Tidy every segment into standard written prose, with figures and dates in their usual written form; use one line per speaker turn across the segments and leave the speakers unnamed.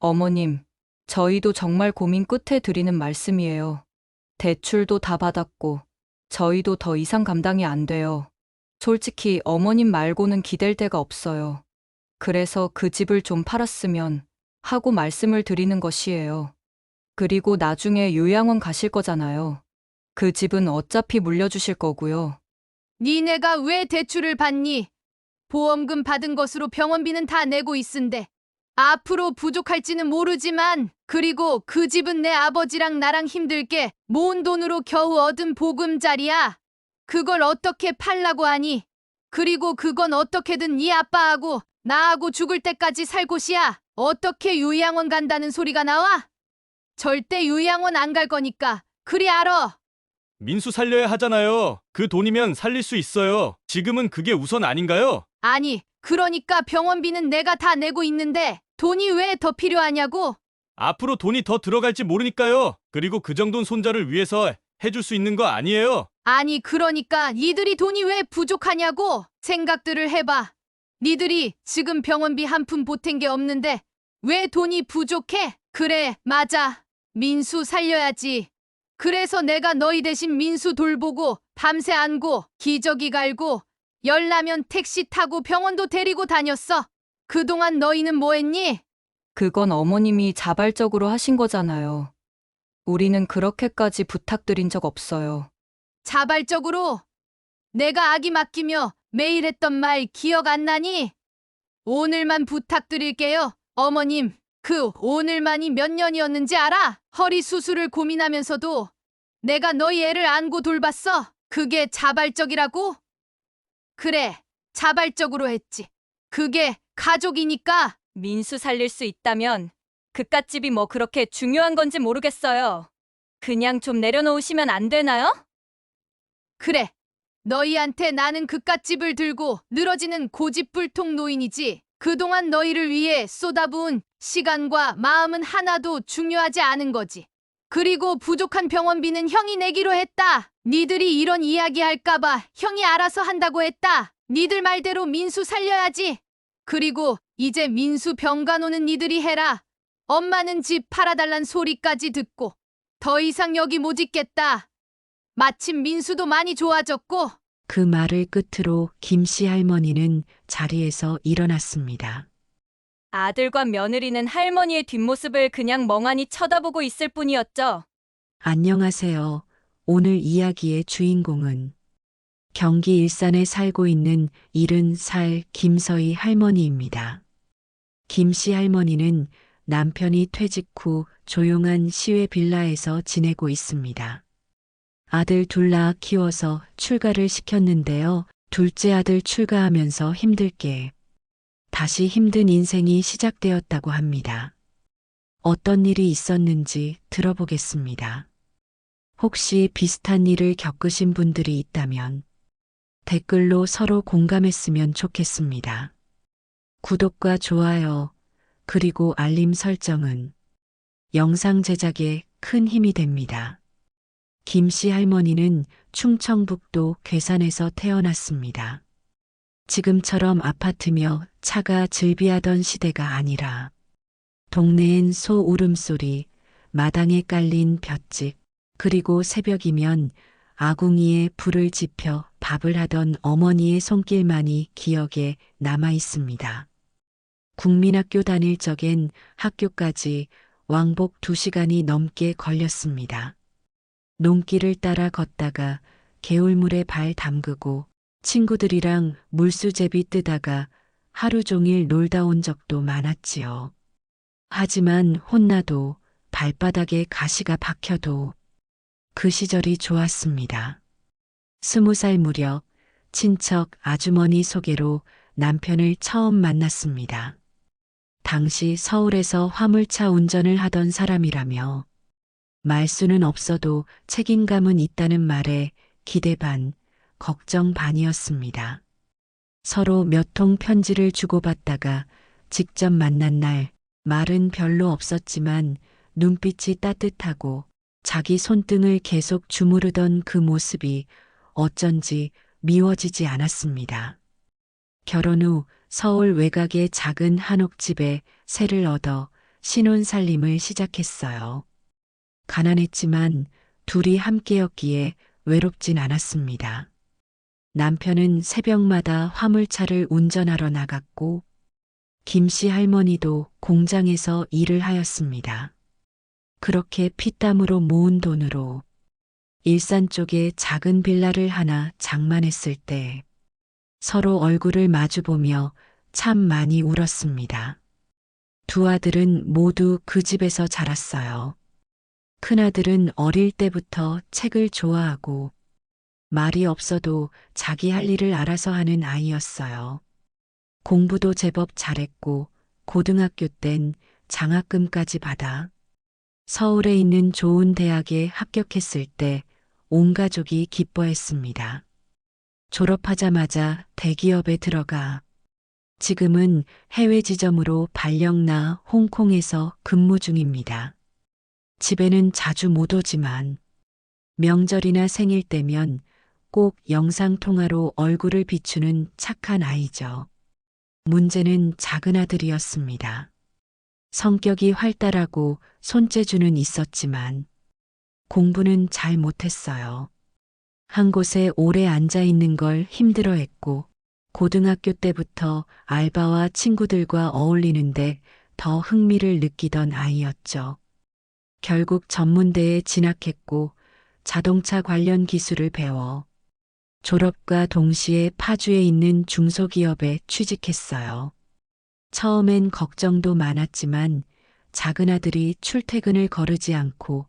어머님, 저희도 정말 고민 끝에 드리는 말씀이에요. 대출도 다 받았고, 저희도 더 이상 감당이 안 돼요. 솔직히 어머님 말고는 기댈 데가 없어요. 그래서 그 집을 좀 팔았으면 하고 말씀을 드리는 것이에요. 그리고 나중에 요양원 가실 거잖아요. 그 집은 어차피 물려주실 거고요.
니네가 왜 대출을 받니? 보험금 받은 것으로 병원비는 다 내고 있은데. 앞으로 부족할지는 모르지만, 그리고 그 집은 내 아버지랑 나랑 힘들게 모은 돈으로 겨우 얻은 보금자리야. 그걸 어떻게 팔라고 하니? 그리고 그건 어떻게든 네 아빠하고 나하고 죽을 때까지 살 곳이야. 어떻게 요양원 간다는 소리가 나와? 절대 요양원 안 갈 거니까. 그리 알아.
민수 살려야 하잖아요. 그 돈이면 살릴 수 있어요. 지금은 그게 우선 아닌가요?
아니, 그러니까 병원비는 내가 다 내고 있는데 돈이 왜 더 필요하냐고?
앞으로 돈이 더 들어갈지 모르니까요. 그리고 그 정도는 손자를 위해서 해줄 수 있는 거 아니에요?
아니, 그러니까 니들이 돈이 왜 부족하냐고? 생각들을 해봐. 니들이 지금 병원비 한 푼 보탠 게 없는데 왜 돈이 부족해? 그래, 맞아. 민수 살려야지. 그래서 내가 너희 대신 민수 돌보고 밤새 안고 기저귀 갈고 열나면 택시 타고 병원도 데리고 다녔어. 그동안 너희는 뭐 했니?
그건 어머님이 자발적으로 하신 거잖아요. 우리는 그렇게까지 부탁드린 적 없어요.
자발적으로 내가 아기 맡기며 매일 했던 말 기억 안 나니? 오늘만 부탁드릴게요. 어머님, 그 오늘만이 몇 년이었는지 알아? 허리 수술을 고민하면서도 내가 너희 애를 안고 돌봤어. 그게 자발적이라고? 그래, 자발적으로 했지. 그게 가족이니까.
민수 살릴 수 있다면 그깟집이 뭐 그렇게 중요한 건지 모르겠어요. 그냥 좀 내려놓으시면 안 되나요?
그래, 너희한테 나는 그깟집을 들고 늘어지는 고집불통 노인이지. 그동안 너희를 위해 쏟아부은 시간과 마음은 하나도 중요하지 않은 거지. 그리고 부족한 병원비는 형이 내기로 했다. 니들이 이런 이야기 할까봐 형이 알아서 한다고 했다. 니들 말대로 민수 살려야지. 그리고 이제 민수 병간 오는 니들이 해라. 엄마는 집 팔아달란 소리까지 듣고 더 이상 여기 못 있겠다. 마침 민수도 많이 좋아졌고.
그 말을 끝으로 김씨 할머니는 자리에서 일어났습니다.
아들과 며느리는 할머니의 뒷모습을 그냥 멍하니 쳐다보고 있을 뿐이었죠.
안녕하세요. 오늘 이야기의 주인공은 경기 일산에 살고 있는 70살 김서희 할머니입니다. 김씨 할머니는 남편이 퇴직 후 조용한 시외 빌라에서 지내고 있습니다. 아들 둘 낳아 키워서 출가를 시켰는데요. 둘째 아들 출가하면서 힘들게 다시 힘든 인생이 시작되었다고 합니다. 어떤 일이 있었는지 들어보겠습니다. 혹시 비슷한 일을 겪으신 분들이 있다면 댓글로 서로 공감했으면 좋겠습니다. 구독과 좋아요, 그리고 알림 설정은 영상 제작에 큰 힘이 됩니다. 김씨 할머니는 충청북도 괴산에서 태어났습니다. 지금처럼 아파트며 차가 즐비하던 시대가 아니라 동네엔 소 울음소리, 마당에 깔린 볏짚, 그리고 새벽이면 아궁이에 불을 지펴 밥을 하던 어머니의 손길만이 기억에 남아 있습니다. 국민학교 다닐 적엔 학교까지 왕복 2시간이 넘게 걸렸습니다. 논길을 따라 걷다가 개울물에 발 담그고 친구들이랑 물수제비 뜨다가 하루 종일 놀다 온 적도 많았지요. 하지만 혼나도 발바닥에 가시가 박혀도 그 시절이 좋았습니다. 20살 무렵 친척 아주머니 소개로 남편을 처음 만났습니다. 당시 서울에서 화물차 운전을 하던 사람이라며 말수는 없어도 책임감은 있다는 말에 기대 반, 걱정 반이었습니다. 서로 몇 통 편지를 주고받다가 직접 만난 날 말은 별로 없었지만 눈빛이 따뜻하고 자기 손등을 계속 주무르던 그 모습이 어쩐지 미워지지 않았습니다. 결혼 후 서울 외곽의 작은 한옥집에 세를 얻어 신혼 살림을 시작했어요. 가난했지만 둘이 함께였기에 외롭진 않았습니다. 남편은 새벽마다 화물차를 운전하러 나갔고 김씨 할머니도 공장에서 일을 하였습니다. 그렇게 피땀으로 모은 돈으로 일산 쪽에 작은 빌라를 하나 장만했을 때 서로 얼굴을 마주보며 참 많이 울었습니다. 두 아들은 모두 그 집에서 자랐어요. 큰아들은 어릴 때부터 책을 좋아하고 말이 없어도 자기 할 일을 알아서 하는 아이였어요. 공부도 제법 잘했고 고등학교 땐 장학금까지 받아 서울에 있는 좋은 대학에 합격했을 때 온 가족이 기뻐했습니다. 졸업하자마자 대기업에 들어가 지금은 해외 지점으로 발령나 홍콩에서 근무 중입니다. 집에는 자주 못 오지만 명절이나 생일 때면 꼭 영상통화로 얼굴을 비추는 착한 아이죠. 문제는 작은 아들이었습니다. 성격이 활달하고 손재주는 있었지만 공부는 잘 못했어요. 한 곳에 오래 앉아 있는 걸 힘들어했고 고등학교 때부터 알바와 친구들과 어울리는데 더 흥미를 느끼던 아이였죠. 결국 전문대에 진학했고 자동차 관련 기술을 배워 졸업과 동시에 파주에 있는 중소기업에 취직했어요. 처음엔 걱정도 많았지만 작은 아들이 출퇴근을 거르지 않고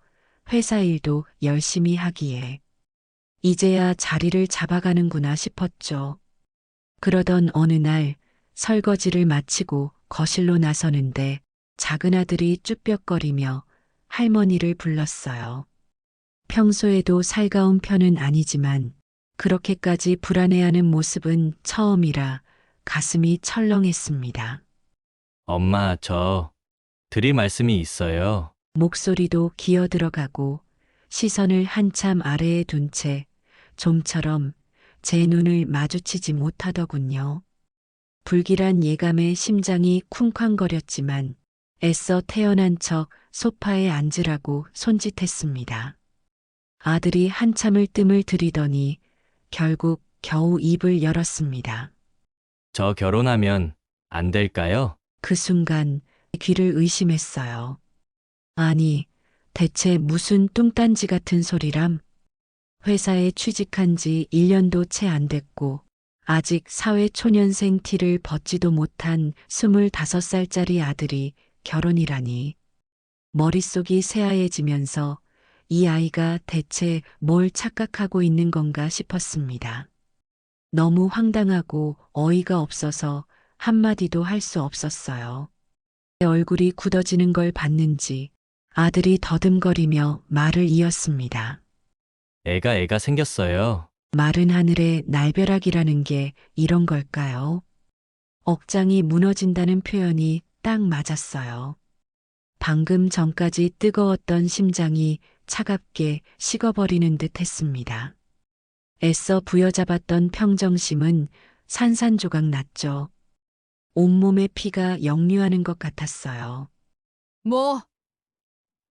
회사 일도 열심히 하기에 이제야 자리를 잡아가는구나 싶었죠. 그러던 어느 날 설거지를 마치고 거실로 나서는데 작은 아들이 쭈뼛거리며 할머니를 불렀어요. 평소에도 살가운 편은 아니지만 그렇게까지 불안해하는 모습은 처음이라 가슴이 철렁했습니다.
엄마, 저 드릴 말씀이 있어요.
목소리도 기어 들어가고 시선을 한참 아래에 둔 채 좀처럼 제 눈을 마주치지 못하더군요. 불길한 예감에 심장이 쿵쾅거렸지만 애써 태어난 척 소파에 앉으라고 손짓했습니다. 아들이 한참을 뜸을 들이더니 결국 겨우 입을 열었습니다.
저 결혼하면 안 될까요?
그 순간 귀를 의심했어요. 아니, 대체 무슨 뚱딴지 같은 소리람? 회사에 취직한 지 1년도 채 안 됐고 아직 사회초년생 티를 벗지도 못한 25살짜리 아들이 결혼이라니. 머릿속이 새하얘지면서 이 아이가 대체 뭘 착각하고 있는 건가 싶었습니다. 너무 황당하고 어이가 없어서 한마디도 할 수 없었어요. 제 얼굴이 굳어지는 걸 봤는지 아들이 더듬거리며 말을 이었습니다.
애가 생겼어요.
마른 하늘의 날벼락이라는 게 이런 걸까요? 억장이 무너진다는 표현이 딱 맞았어요. 방금 전까지 뜨거웠던 심장이 차갑게 식어버리는 듯 했습니다. 애써 부여잡았던 평정심은 산산조각 났죠. 온몸에 피가 역류하는 것 같았어요.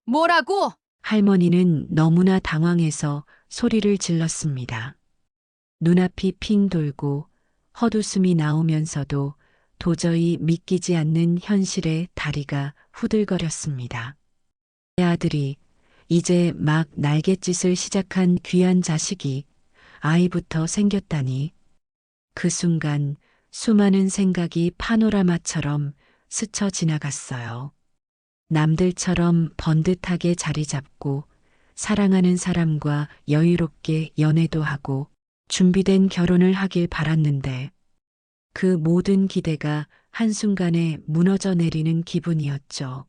뭐라고?
할머니는 너무나 당황해서 소리를 질렀습니다. 눈앞이 핑 돌고 헛웃음이 나오면서도 도저히 믿기지 않는 현실에 다리가 후들거렸습니다. 내 아들이 이제 막 날갯짓을 시작한 귀한 자식이 아이부터 생겼다니. 그 순간 수많은 생각이 파노라마처럼 스쳐 지나갔어요. 남들처럼 번듯하게 자리 잡고 사랑하는 사람과 여유롭게 연애도 하고 준비된 결혼을 하길 바랐는데 그 모든 기대가 한순간에 무너져 내리는 기분이었죠.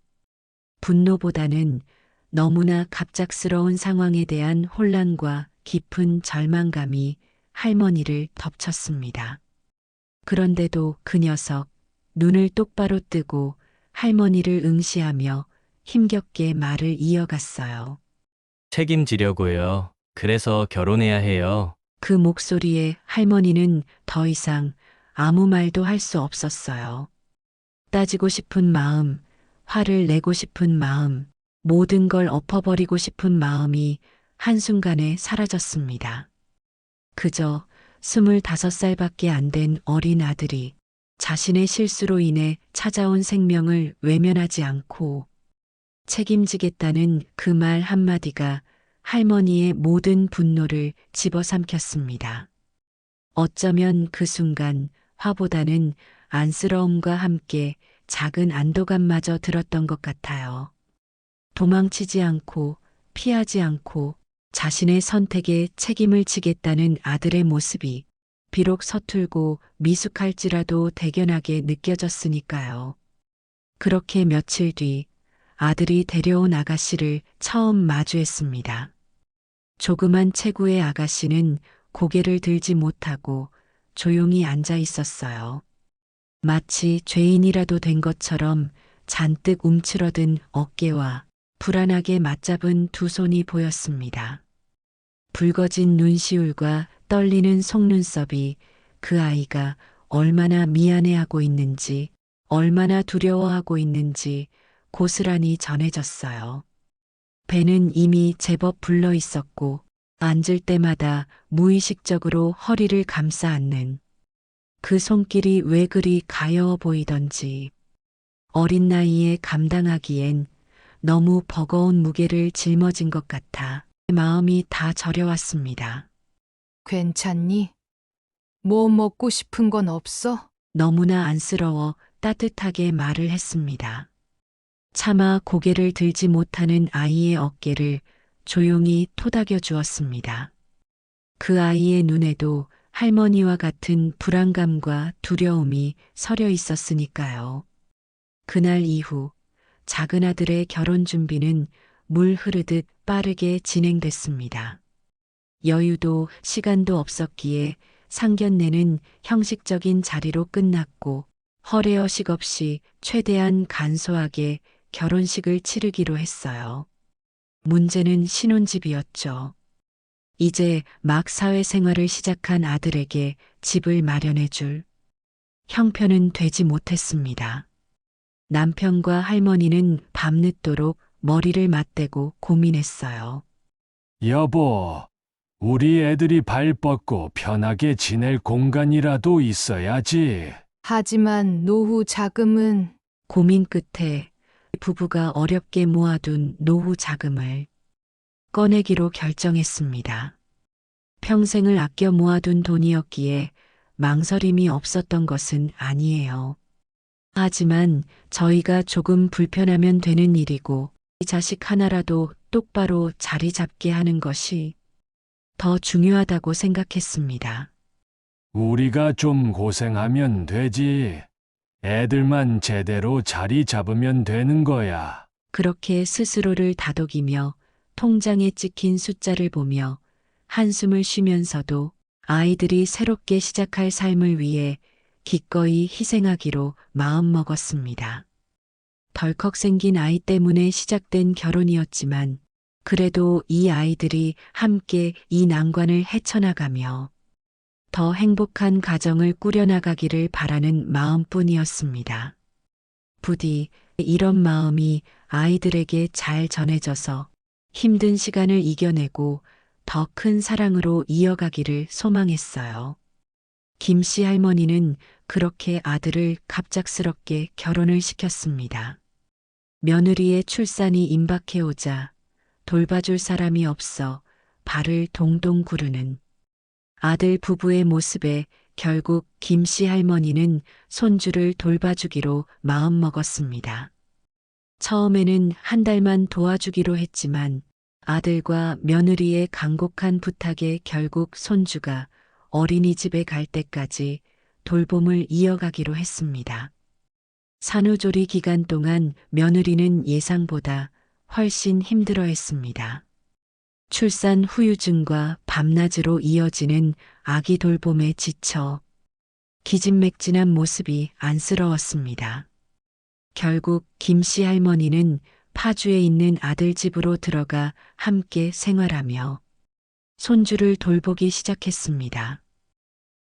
분노보다는 너무나 갑작스러운 상황에 대한 혼란과 깊은 절망감이 할머니를 덮쳤습니다. 그런데도 그 녀석 눈을 똑바로 뜨고 할머니를 응시하며 힘겹게 말을 이어갔어요.
책임지려고요. 그래서 결혼해야 해요.
그 목소리에 할머니는 더 이상 아무 말도 할 수 없었어요. 따지고 싶은 마음, 화를 내고 싶은 마음, 모든 걸 엎어버리고 싶은 마음이 한순간에 사라졌습니다. 그저 25살밖에 안 된 어린 아들이 자신의 실수로 인해 찾아온 생명을 외면하지 않고 책임지겠다는 그 말 한마디가 할머니의 모든 분노를 집어삼켰습니다. 어쩌면 그 순간 화보다는 안쓰러움과 함께 작은 안도감마저 들었던 것 같아요. 도망치지 않고 피하지 않고 자신의 선택에 책임을 지겠다는 아들의 모습이 비록 서툴고 미숙할지라도 대견하게 느껴졌으니까요. 그렇게 며칠 뒤 아들이 데려온 아가씨를 처음 마주했습니다. 조그만 체구의 아가씨는 고개를 들지 못하고 조용히 앉아 있었어요. 마치 죄인이라도 된 것처럼 잔뜩 움츠러든 어깨와 불안하게 맞잡은 두 손이 보였습니다. 붉어진 눈시울과 떨리는 속눈썹이 그 아이가 얼마나 미안해하고 있는지, 얼마나 두려워하고 있는지 고스란히 전해졌어요. 배는 이미 제법 불러 있었고 앉을 때마다 무의식적으로 허리를 감싸 안는 그 손길이 왜 그리 가여워 보이던지 어린 나이에 감당하기엔 너무 버거운 무게를 짊어진 것 같아 마음이 다 저려왔습니다.
괜찮니? 뭐 먹고 싶은 건 없어?
너무나 안쓰러워 따뜻하게 말을 했습니다. 차마 고개를 들지 못하는 아이의 어깨를 조용히 토닥여 주었습니다. 그 아이의 눈에도 할머니와 같은 불안감과 두려움이 서려 있었으니까요. 그날 이후 작은 아들의 결혼 준비는 물 흐르듯 빠르게 진행됐습니다. 여유도 시간도 없었기에 상견례는 형식적인 자리로 끝났고 허례허식 없이 최대한 간소하게 결혼식을 치르기로 했어요. 문제는 신혼집이었죠. 이제 막 사회생활을 시작한 아들에게 집을 마련해 줄 형편은 되지 못했습니다. 남편과 할머니는 밤늦도록 머리를 맞대고 고민했어요.
여보, 우리 애들이 발 뻗고 편하게 지낼 공간이라도 있어야지.
하지만 노후 자금은
고민 끝에 부부가 어렵게 모아둔 노후 자금을 꺼내기로 결정했습니다. 평생을 아껴 모아둔 돈이었기에 망설임이 없었던 것은 아니에요. 하지만 저희가 조금 불편하면 되는 일이고 이 자식 하나라도 똑바로 자리 잡게 하는 것이 더 중요하다고 생각했습니다.
우리가 좀 고생하면 되지. 애들만 제대로 자리 잡으면 되는 거야.
그렇게 스스로를 다독이며 통장에 찍힌 숫자를 보며 한숨을 쉬면서도 아이들이 새롭게 시작할 삶을 위해 기꺼이 희생하기로 마음먹었습니다. 덜컥 생긴 아이 때문에 시작된 결혼이었지만 그래도 이 아이들이 함께 이 난관을 헤쳐나가며 더 행복한 가정을 꾸려나가기를 바라는 마음뿐이었습니다. 부디 이런 마음이 아이들에게 잘 전해져서 힘든 시간을 이겨내고 더 큰 사랑으로 이어가기를 소망했어요. 김씨 할머니는 그렇게 아들을 갑작스럽게 결혼을 시켰습니다. 며느리의 출산이 임박해오자 돌봐줄 사람이 없어 발을 동동 구르는 아들 부부의 모습에 결국 김씨 할머니는 손주를 돌봐주기로 마음먹었습니다. 처음에는 한 달만 도와주기로 했지만 아들과 며느리의 간곡한 부탁에 결국 손주가 어린이집에 갈 때까지 돌봄을 이어가기로 했습니다. 산후조리 기간 동안 며느리는 예상보다 훨씬 힘들어했습니다. 출산 후유증과 밤낮으로 이어지는 아기 돌봄에 지쳐 기진맥진한 모습이 안쓰러웠습니다. 결국 김씨 할머니는 파주에 있는 아들 집으로 들어가 함께 생활하며 손주를 돌보기 시작했습니다.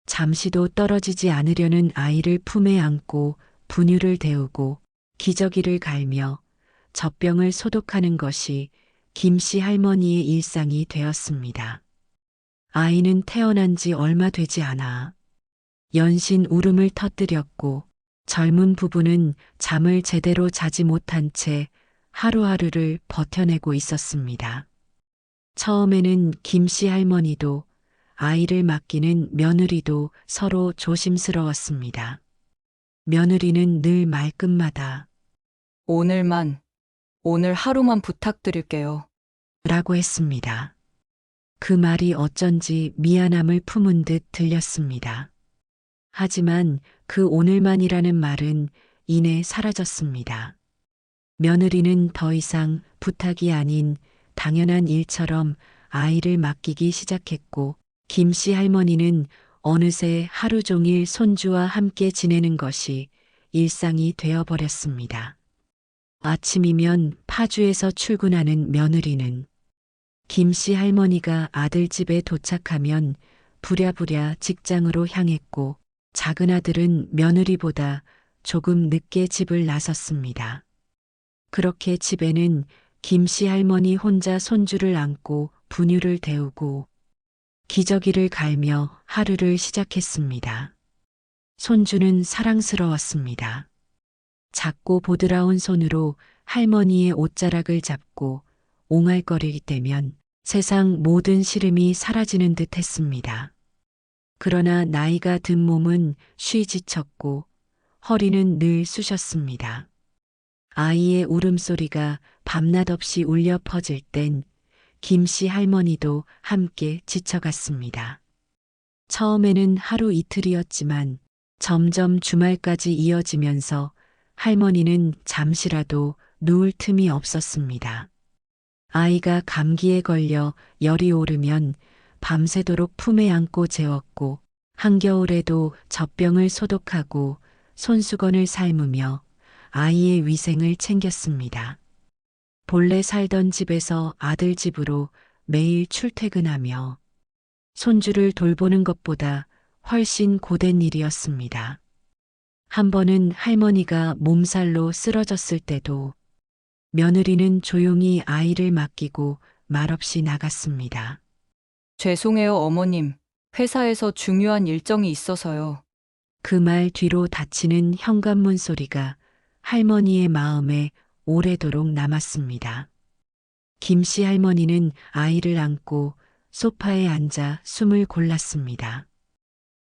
잠시도 떨어지지 않으려는 아이를 품에 안고 분유를 데우고 기저귀를 갈며 젖병을 소독하는 것이 김씨 할머니의 일상이 되었습니다. 아이는 태어난 지 얼마 되지 않아 연신 울음을 터뜨렸고 젊은 부부는 잠을 제대로 자지 못한 채 하루하루를 버텨내고 있었습니다. 처음에는 김씨 할머니도 아이를 맡기는 며느리도 서로 조심스러웠습니다. 며느리는 늘 말끝마다
오늘 하루만 부탁드릴게요.
라고 했습니다. 그 말이 어쩐지 미안함을 품은 듯 들렸습니다. 하지만 그 오늘만이라는 말은 이내 사라졌습니다. 며느리는 더 이상 부탁이 아닌 당연한 일처럼 아이를 맡기기 시작했고 김씨 할머니는 어느새 하루 종일 손주와 함께 지내는 것이 일상이 되어버렸습니다. 아침이면 파주에서 출근하는 며느리는 김씨 할머니가 아들 집에 도착하면 부랴부랴 직장으로 향했고 작은 아들은 며느리보다 조금 늦게 집을 나섰습니다. 그렇게 집에는 김씨 할머니 혼자 손주를 안고 분유를 데우고 기저귀를 갈며 하루를 시작했습니다. 손주는 사랑스러웠습니다. 작고 보드라운 손으로 할머니의 옷자락을 잡고 옹알거릴 때면 세상 모든 시름이 사라지는 듯 했습니다. 그러나 나이가 든 몸은 쉬 지쳤고 허리는 늘 쑤셨습니다. 아이의 울음소리가 밤낮 없이 울려 퍼질 땐 김씨 할머니도 함께 지쳐갔습니다. 처음에는 하루 이틀이었지만 점점 주말까지 이어지면서 할머니는 잠시라도 누울 틈이 없었습니다. 아이가 감기에 걸려 열이 오르면 밤새도록 품에 안고 재웠고 한겨울에도 젖병을 소독하고 손수건을 삶으며 아이의 위생을 챙겼습니다. 본래 살던 집에서 아들 집으로 매일 출퇴근하며 손주를 돌보는 것보다 훨씬 고된 일이었습니다. 한 번은 할머니가 몸살로 쓰러졌을 때도 며느리는 조용히 아이를 맡기고 말없이 나갔습니다.
죄송해요, 어머님. 회사에서 중요한 일정이 있어서요.
그 말 뒤로 닫히는 현관문 소리가 할머니의 마음에 오래도록 남았습니다. 김씨 할머니는 아이를 안고 소파에 앉아 숨을 골랐습니다.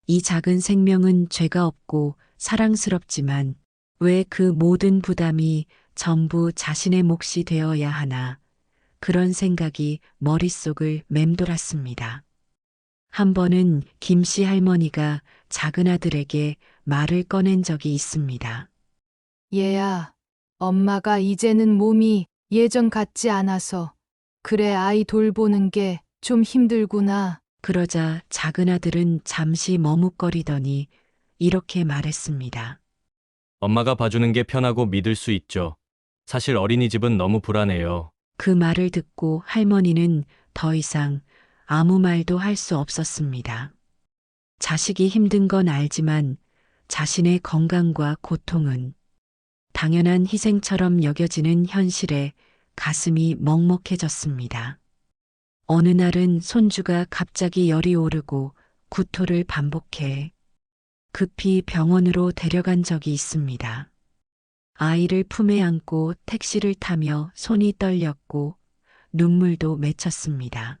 이 작은 생명은 죄가 없고 사랑스럽지만 왜 그 모든 부담이 전부 자신의 몫이 되어야 하나, 그런 생각이 머릿속을 맴돌았습니다. 한 번은 김씨 할머니가 작은 아들에게 말을 꺼낸 적이 있습니다.
얘야, 엄마가 이제는 몸이 예전 같지 않아서 그래 아이 돌보는 게 좀 힘들구나.
그러자 작은 아들은 잠시 머뭇거리더니 이렇게 말했습니다.
엄마가 봐주는 게 편하고 믿을 수 있죠. 사실 어린이집은 너무 불안해요.
그 말을 듣고 할머니는 더 이상 아무 말도 할 수 없었습니다. 자식이 힘든 건 알지만 자신의 건강과 고통은 당연한 희생처럼 여겨지는 현실에 가슴이 먹먹해졌습니다. 어느 날은 손주가 갑자기 열이 오르고 구토를 반복해 급히 병원으로 데려간 적이 있습니다. 아이를 품에 안고 택시를 타며 손이 떨렸고 눈물도 맺혔습니다.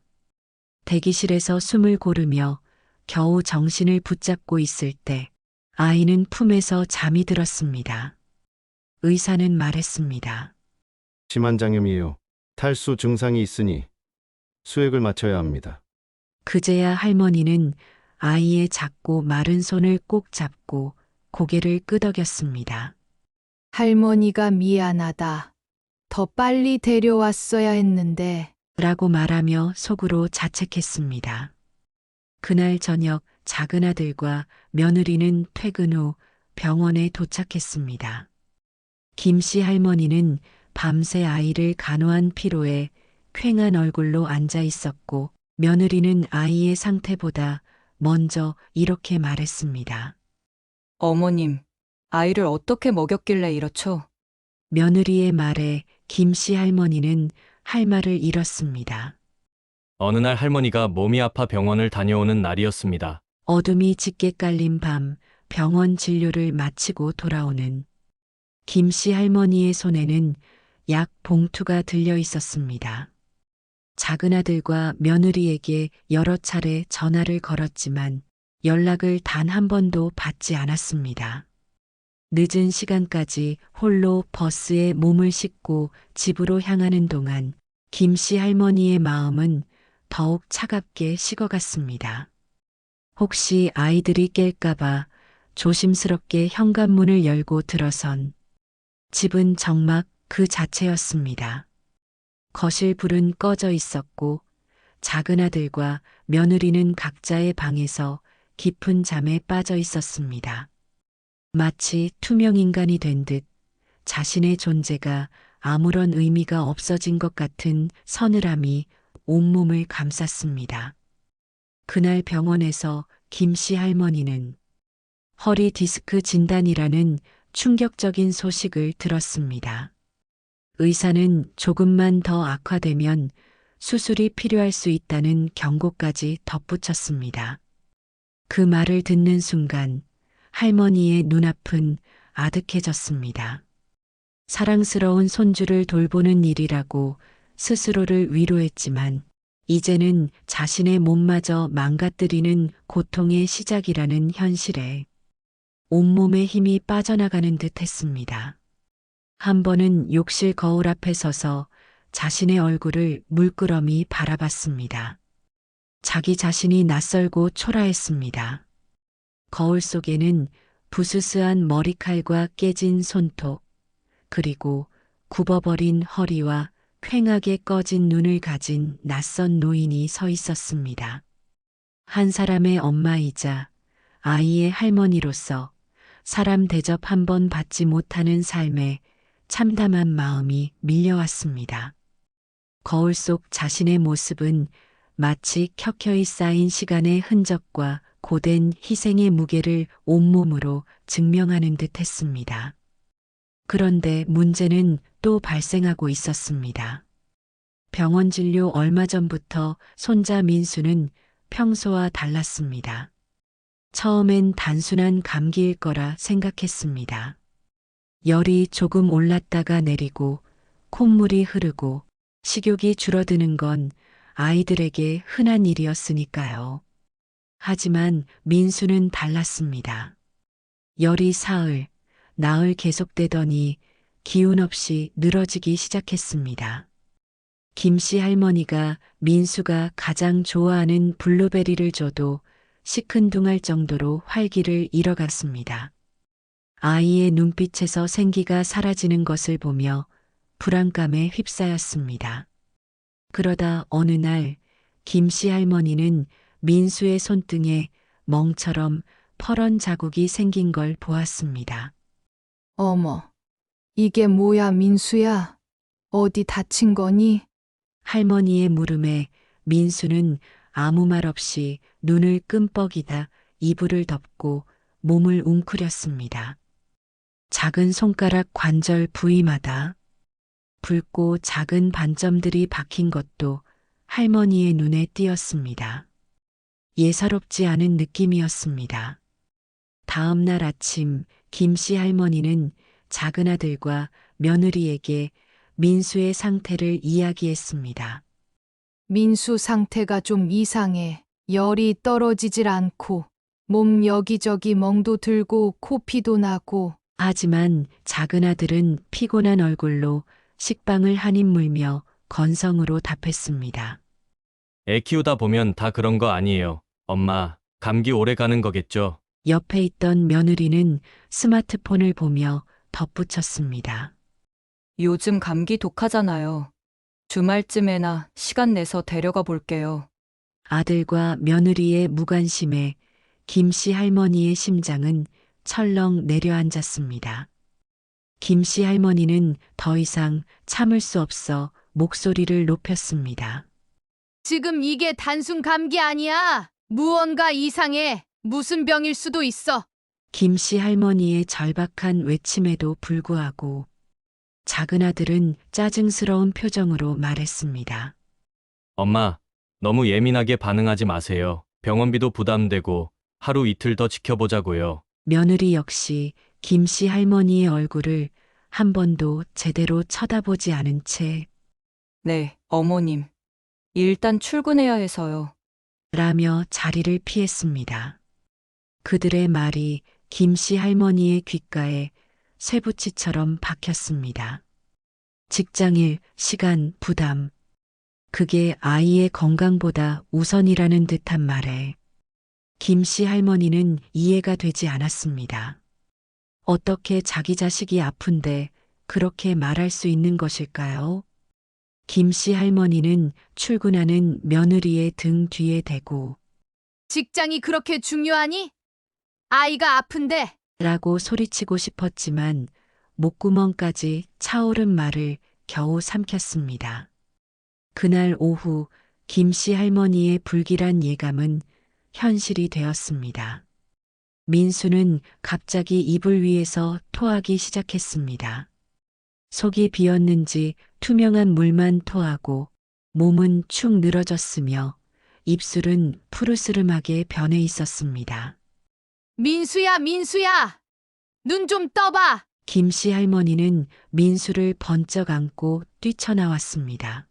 대기실에서 숨을 고르며 겨우 정신을 붙잡고 있을 때 아이는 품에서 잠이 들었습니다. 의사는 말했습니다.
심한 장염이에요. 탈수 증상이 있으니 수액을 맞춰야 합니다.
그제야 할머니는 아이의 작고 마른 손을 꼭 잡고 고개를 끄덕였습니다.
할머니가 미안하다. 더 빨리 데려왔어야 했는데.
라고 말하며 속으로 자책했습니다. 그날 저녁 작은 아들과 며느리는 퇴근 후 병원에 도착했습니다. 김씨 할머니는 밤새 아이를 간호한 피로에 퀭한 얼굴로 앉아 있었고 며느리는 아이의 상태보다 먼저 이렇게 말했습니다.
어머님, 아이를 어떻게 먹였길래 이렇죠?
며느리의 말에 김씨 할머니는 할 말을 잃었습니다.
어느 날 할머니가 몸이 아파 병원을 다녀오는 날이었습니다.
어둠이 짙게 깔린 밤 병원 진료를 마치고 돌아오는 김씨 할머니의 손에는 약 봉투가 들려 있었습니다. 작은 아들과 며느리에게 여러 차례 전화를 걸었지만 연락을 단 한 번도 받지 않았습니다. 늦은 시간까지 홀로 버스에 몸을 싣고 집으로 향하는 동안 김씨 할머니의 마음은 더욱 차갑게 식어갔습니다. 혹시 아이들이 깰까봐 조심스럽게 현관문을 열고 들어선 집은 정막 그 자체였습니다. 거실 불은 꺼져 있었고 작은 아들과 며느리는 각자의 방에서 깊은 잠에 빠져 있었습니다. 마치 투명 인간이 된 듯 자신의 존재가 아무런 의미가 없어진 것 같은 서늘함이 온몸을 감쌌습니다. 그날 병원에서 김씨 할머니는 허리 디스크 진단이라는 충격적인 소식을 들었습니다. 의사는 조금만 더 악화되면 수술이 필요할 수 있다는 경고까지 덧붙였습니다. 그 말을 듣는 순간 할머니의 눈앞은 아득해졌습니다. 사랑스러운 손주를 돌보는 일이라고 스스로를 위로했지만 이제는 자신의 몸마저 망가뜨리는 고통의 시작이라는 현실에 온몸의 힘이 빠져나가는 듯 했습니다. 한 번은 욕실 거울 앞에 서서 자신의 얼굴을 물끄러미 바라봤습니다. 자기 자신이 낯설고 초라했습니다. 거울 속에는 부스스한 머리칼과 깨진 손톱, 그리고 굽어버린 허리와 퀭하게 꺼진 눈을 가진 낯선 노인이 서 있었습니다. 한 사람의 엄마이자 아이의 할머니로서 사람 대접 한 번 받지 못하는 삶에 참담한 마음이 밀려왔습니다. 거울 속 자신의 모습은 마치 켜켜이 쌓인 시간의 흔적과 고된 희생의 무게를 온몸으로 증명하는 듯 했습니다. 그런데 문제는 또 발생하고 있었습니다. 병원 진료 얼마 전부터 손자 민수는 평소와 달랐습니다. 처음엔 단순한 감기일 거라 생각했습니다. 열이 조금 올랐다가 내리고 콧물이 흐르고 식욕이 줄어드는 건 아이들에게 흔한 일이었으니까요. 하지만 민수는 달랐습니다. 열이 사흘, 나흘 계속되더니 기운 없이 늘어지기 시작했습니다. 김씨 할머니가 민수가 가장 좋아하는 블루베리를 줘도 시큰둥할 정도로 활기를 잃어갔습니다. 아이의 눈빛에서 생기가 사라지는 것을 보며 불안감에 휩싸였습니다. 그러다 어느 날 김씨 할머니는 민수의 손등에 멍처럼 퍼런 자국이 생긴 걸 보았습니다.
어머, 이게 뭐야, 민수야? 어디 다친 거니?
할머니의 물음에 민수는 아무 말 없이 눈을 끔뻑이다 이불을 덮고 몸을 웅크렸습니다. 작은 손가락 관절 부위마다 붉고 작은 반점들이 박힌 것도 할머니의 눈에 띄었습니다. 예사롭지 않은 느낌이었습니다. 다음 날 아침 김씨 할머니는 작은 아들과 며느리에게 민수의 상태를 이야기했습니다.
민수 상태가 좀 이상해. 열이 떨어지질 않고, 몸 여기저기 멍도 들고 코피도 나고.
하지만 작은 아들은 피곤한 얼굴로 식빵을 한 입 물며 건성으로 답했습니다.
애 키우다 보면 다 그런 거 아니에요. 엄마, 감기 오래 가는 거겠죠?
옆에 있던 며느리는 스마트폰을 보며 덧붙였습니다.
요즘 감기 독하잖아요. 주말쯤에나 시간 내서 데려가 볼게요.
아들과 며느리의 무관심에 김씨 할머니의 심장은 철렁 내려앉았습니다. 김씨 할머니는 더 이상 참을 수 없어 목소리를 높였습니다.
지금 이게 단순 감기 아니야. 무언가 이상해. 무슨 병일 수도 있어.
김씨 할머니의 절박한 외침에도 불구하고 작은 아들은 짜증스러운 표정으로 말했습니다.
엄마, 너무 예민하게 반응하지 마세요. 병원비도 부담되고 하루 이틀 더 지켜보자고요.
며느리 역시 김씨 할머니의 얼굴을 한 번도 제대로 쳐다보지 않은 채
네, 어머님. 일단 출근해야 해서요.
라며 자리를 피했습니다. 그들의 말이 김씨 할머니의 귓가에 쇠붙이처럼 박혔습니다. 직장일, 시간, 부담. 그게 아이의 건강보다 우선이라는 듯한 말에 김씨 할머니는 이해가 되지 않았습니다. 어떻게 자기 자식이 아픈데 그렇게 말할 수 있는 것일까요? 김씨 할머니는 출근하는 며느리의 등 뒤에 대고
직장이 그렇게 중요하니? 아이가 아픈데
라고 소리치고 싶었지만 목구멍까지 차오른 말을 겨우 삼켰습니다. 그날 오후 김씨 할머니의 불길한 예감은 현실이 되었습니다. 민수는 갑자기 이불 위에서 토하기 시작했습니다. 속이 비었는지 투명한 물만 토하고 몸은 축 늘어졌으며 입술은 푸르스름하게 변해 있었습니다.
민수야, 민수야! 눈 좀 떠봐!
김씨 할머니는 민수를 번쩍 안고 뛰쳐나왔습니다.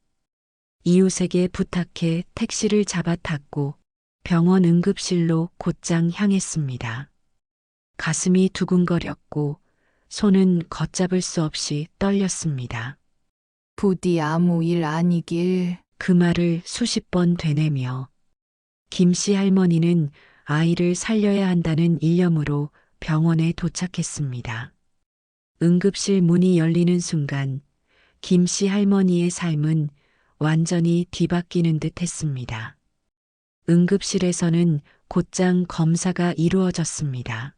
이웃에게 부탁해 택시를 잡아 탔고 병원 응급실로 곧장 향했습니다. 가슴이 두근거렸고 손은 걷잡을 수 없이 떨렸습니다.
부디 아무 일 아니길.
그 말을 수십 번 되뇌며 김씨 할머니는 아이를 살려야 한다는 일념으로 병원에 도착했습니다. 응급실 문이 열리는 순간 김씨 할머니의 삶은 완전히 뒤바뀌는 듯 했습니다. 응급실에서는 곧장 검사가 이루어졌습니다.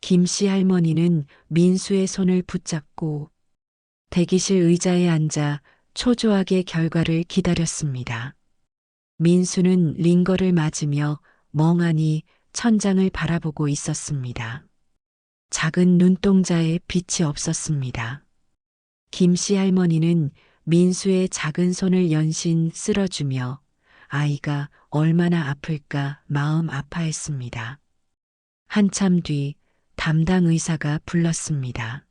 김씨 할머니는 민수의 손을 붙잡고 대기실 의자에 앉아 초조하게 결과를 기다렸습니다. 민수는 링거를 맞으며 멍하니 천장을 바라보고 있었습니다. 작은 눈동자에 빛이 없었습니다. 김씨 할머니는 민수의 작은 손을 연신 쓸어주며 아이가 얼마나 아플까 마음 아파했습니다. 한참 뒤 담당 의사가 불렀습니다.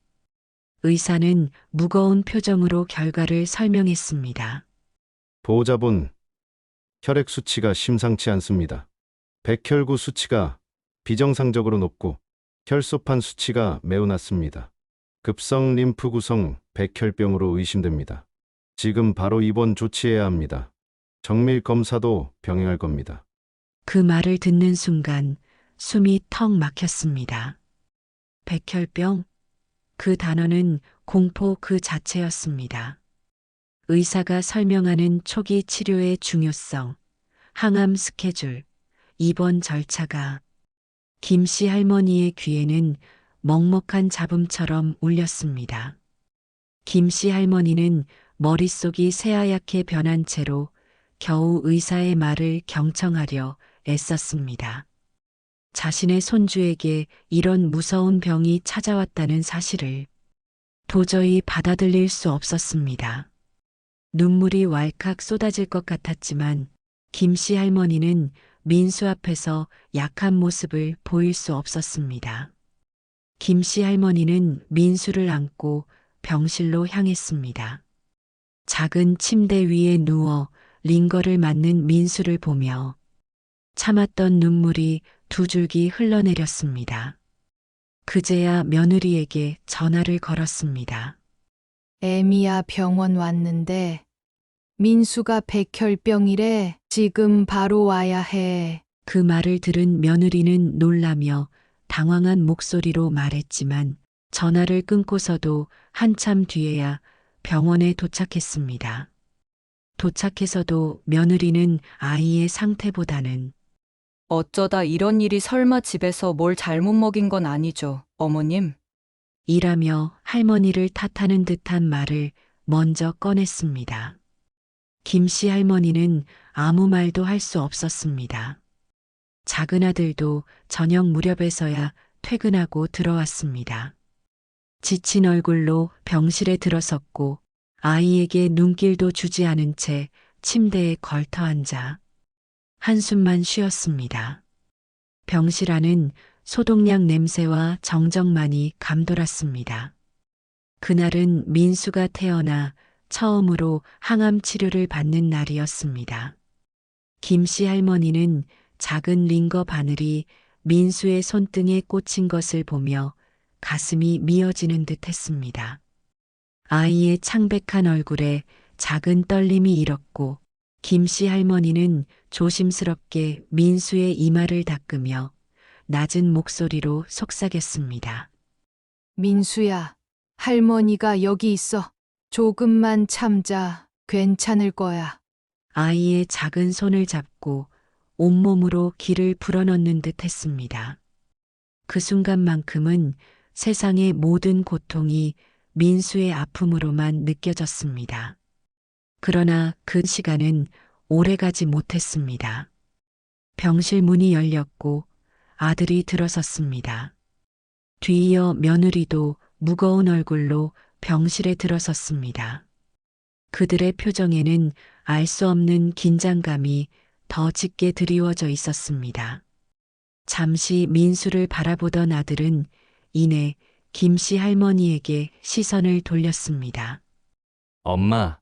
의사는 무거운 표정으로 결과를 설명했습니다.
보호자분, 혈액 수치가 심상치 않습니다. 백혈구 수치가 비정상적으로 높고 혈소판 수치가 매우 낮습니다. 급성 림프 구성 백혈병으로 의심됩니다. 지금 바로 입원 조치해야 합니다. 정밀 검사도 병행할 겁니다.
그 말을 듣는 순간 숨이 턱 막혔습니다. 백혈병? 그 단어는 공포 그 자체였습니다. 의사가 설명하는 초기 치료의 중요성, 항암 스케줄, 입원 절차가 김씨 할머니의 귀에는 먹먹한 잡음처럼 울렸습니다. 김씨 할머니는 머릿속이 새하얗게 변한 채로 겨우 의사의 말을 경청하려 애썼습니다. 자신의 손주에게 이런 무서운 병이 찾아왔다는 사실을 도저히 받아들일 수 없었습니다. 눈물이 왈칵 쏟아질 것 같았지만 김씨 할머니는 민수 앞에서 약한 모습을 보일 수 없었습니다. 김씨 할머니는 민수를 안고 병실로 향했습니다. 작은 침대 위에 누워 링거를 맞는 민수를 보며 참았던 눈물이 두 줄기 흘러내렸습니다. 그제야 며느리에게 전화를 걸었습니다.
애미야 병원 왔는데 민수가 백혈병이래. 지금 바로 와야 해.
그 말을 들은 며느리는 놀라며 당황한 목소리로 말했지만 전화를 끊고서도 한참 뒤에야 병원에 도착했습니다. 도착해서도 며느리는 아이의 상태보다는
어쩌다 이런 일이 설마 집에서 뭘 잘못 먹인 건 아니죠, 어머님?
이라며 할머니를 탓하는 듯한 말을 먼저 꺼냈습니다. 김씨 할머니는 아무 말도 할 수 없었습니다. 작은 아들도 저녁 무렵에서야 퇴근하고 들어왔습니다. 지친 얼굴로 병실에 들어섰고 아이에게 눈길도 주지 않은 채 침대에 걸터 앉아 한숨만 쉬었습니다. 병실 안은 소독약 냄새와 정적만이 감돌았습니다. 그날은 민수가 태어나 처음으로 항암 치료를 받는 날이었습니다. 김씨 할머니는 작은 링거 바늘이 민수의 손등에 꽂힌 것을 보며 가슴이 미어지는 듯 했습니다. 아이의 창백한 얼굴에 작은 떨림이 일었고 김씨 할머니는 조심스럽게 민수의 이마를 닦으며 낮은 목소리로 속삭였습니다.
민수야, 할머니가 여기 있어. 조금만 참자. 괜찮을 거야.
아이의 작은 손을 잡고 온몸으로 기를 불어넣는 듯 했습니다. 그 순간만큼은 세상의 모든 고통이 민수의 아픔으로만 느껴졌습니다. 그러나 그 시간은 오래가지 못했습니다. 병실 문이 열렸고 아들이 들어섰습니다. 뒤이어 며느리도 무거운 얼굴로 병실에 들어섰습니다. 그들의 표정에는 알 수 없는 긴장감이 더 짙게 드리워져 있었습니다. 잠시 민수를 바라보던 아들은 이내 김씨 할머니에게 시선을 돌렸습니다.
엄마,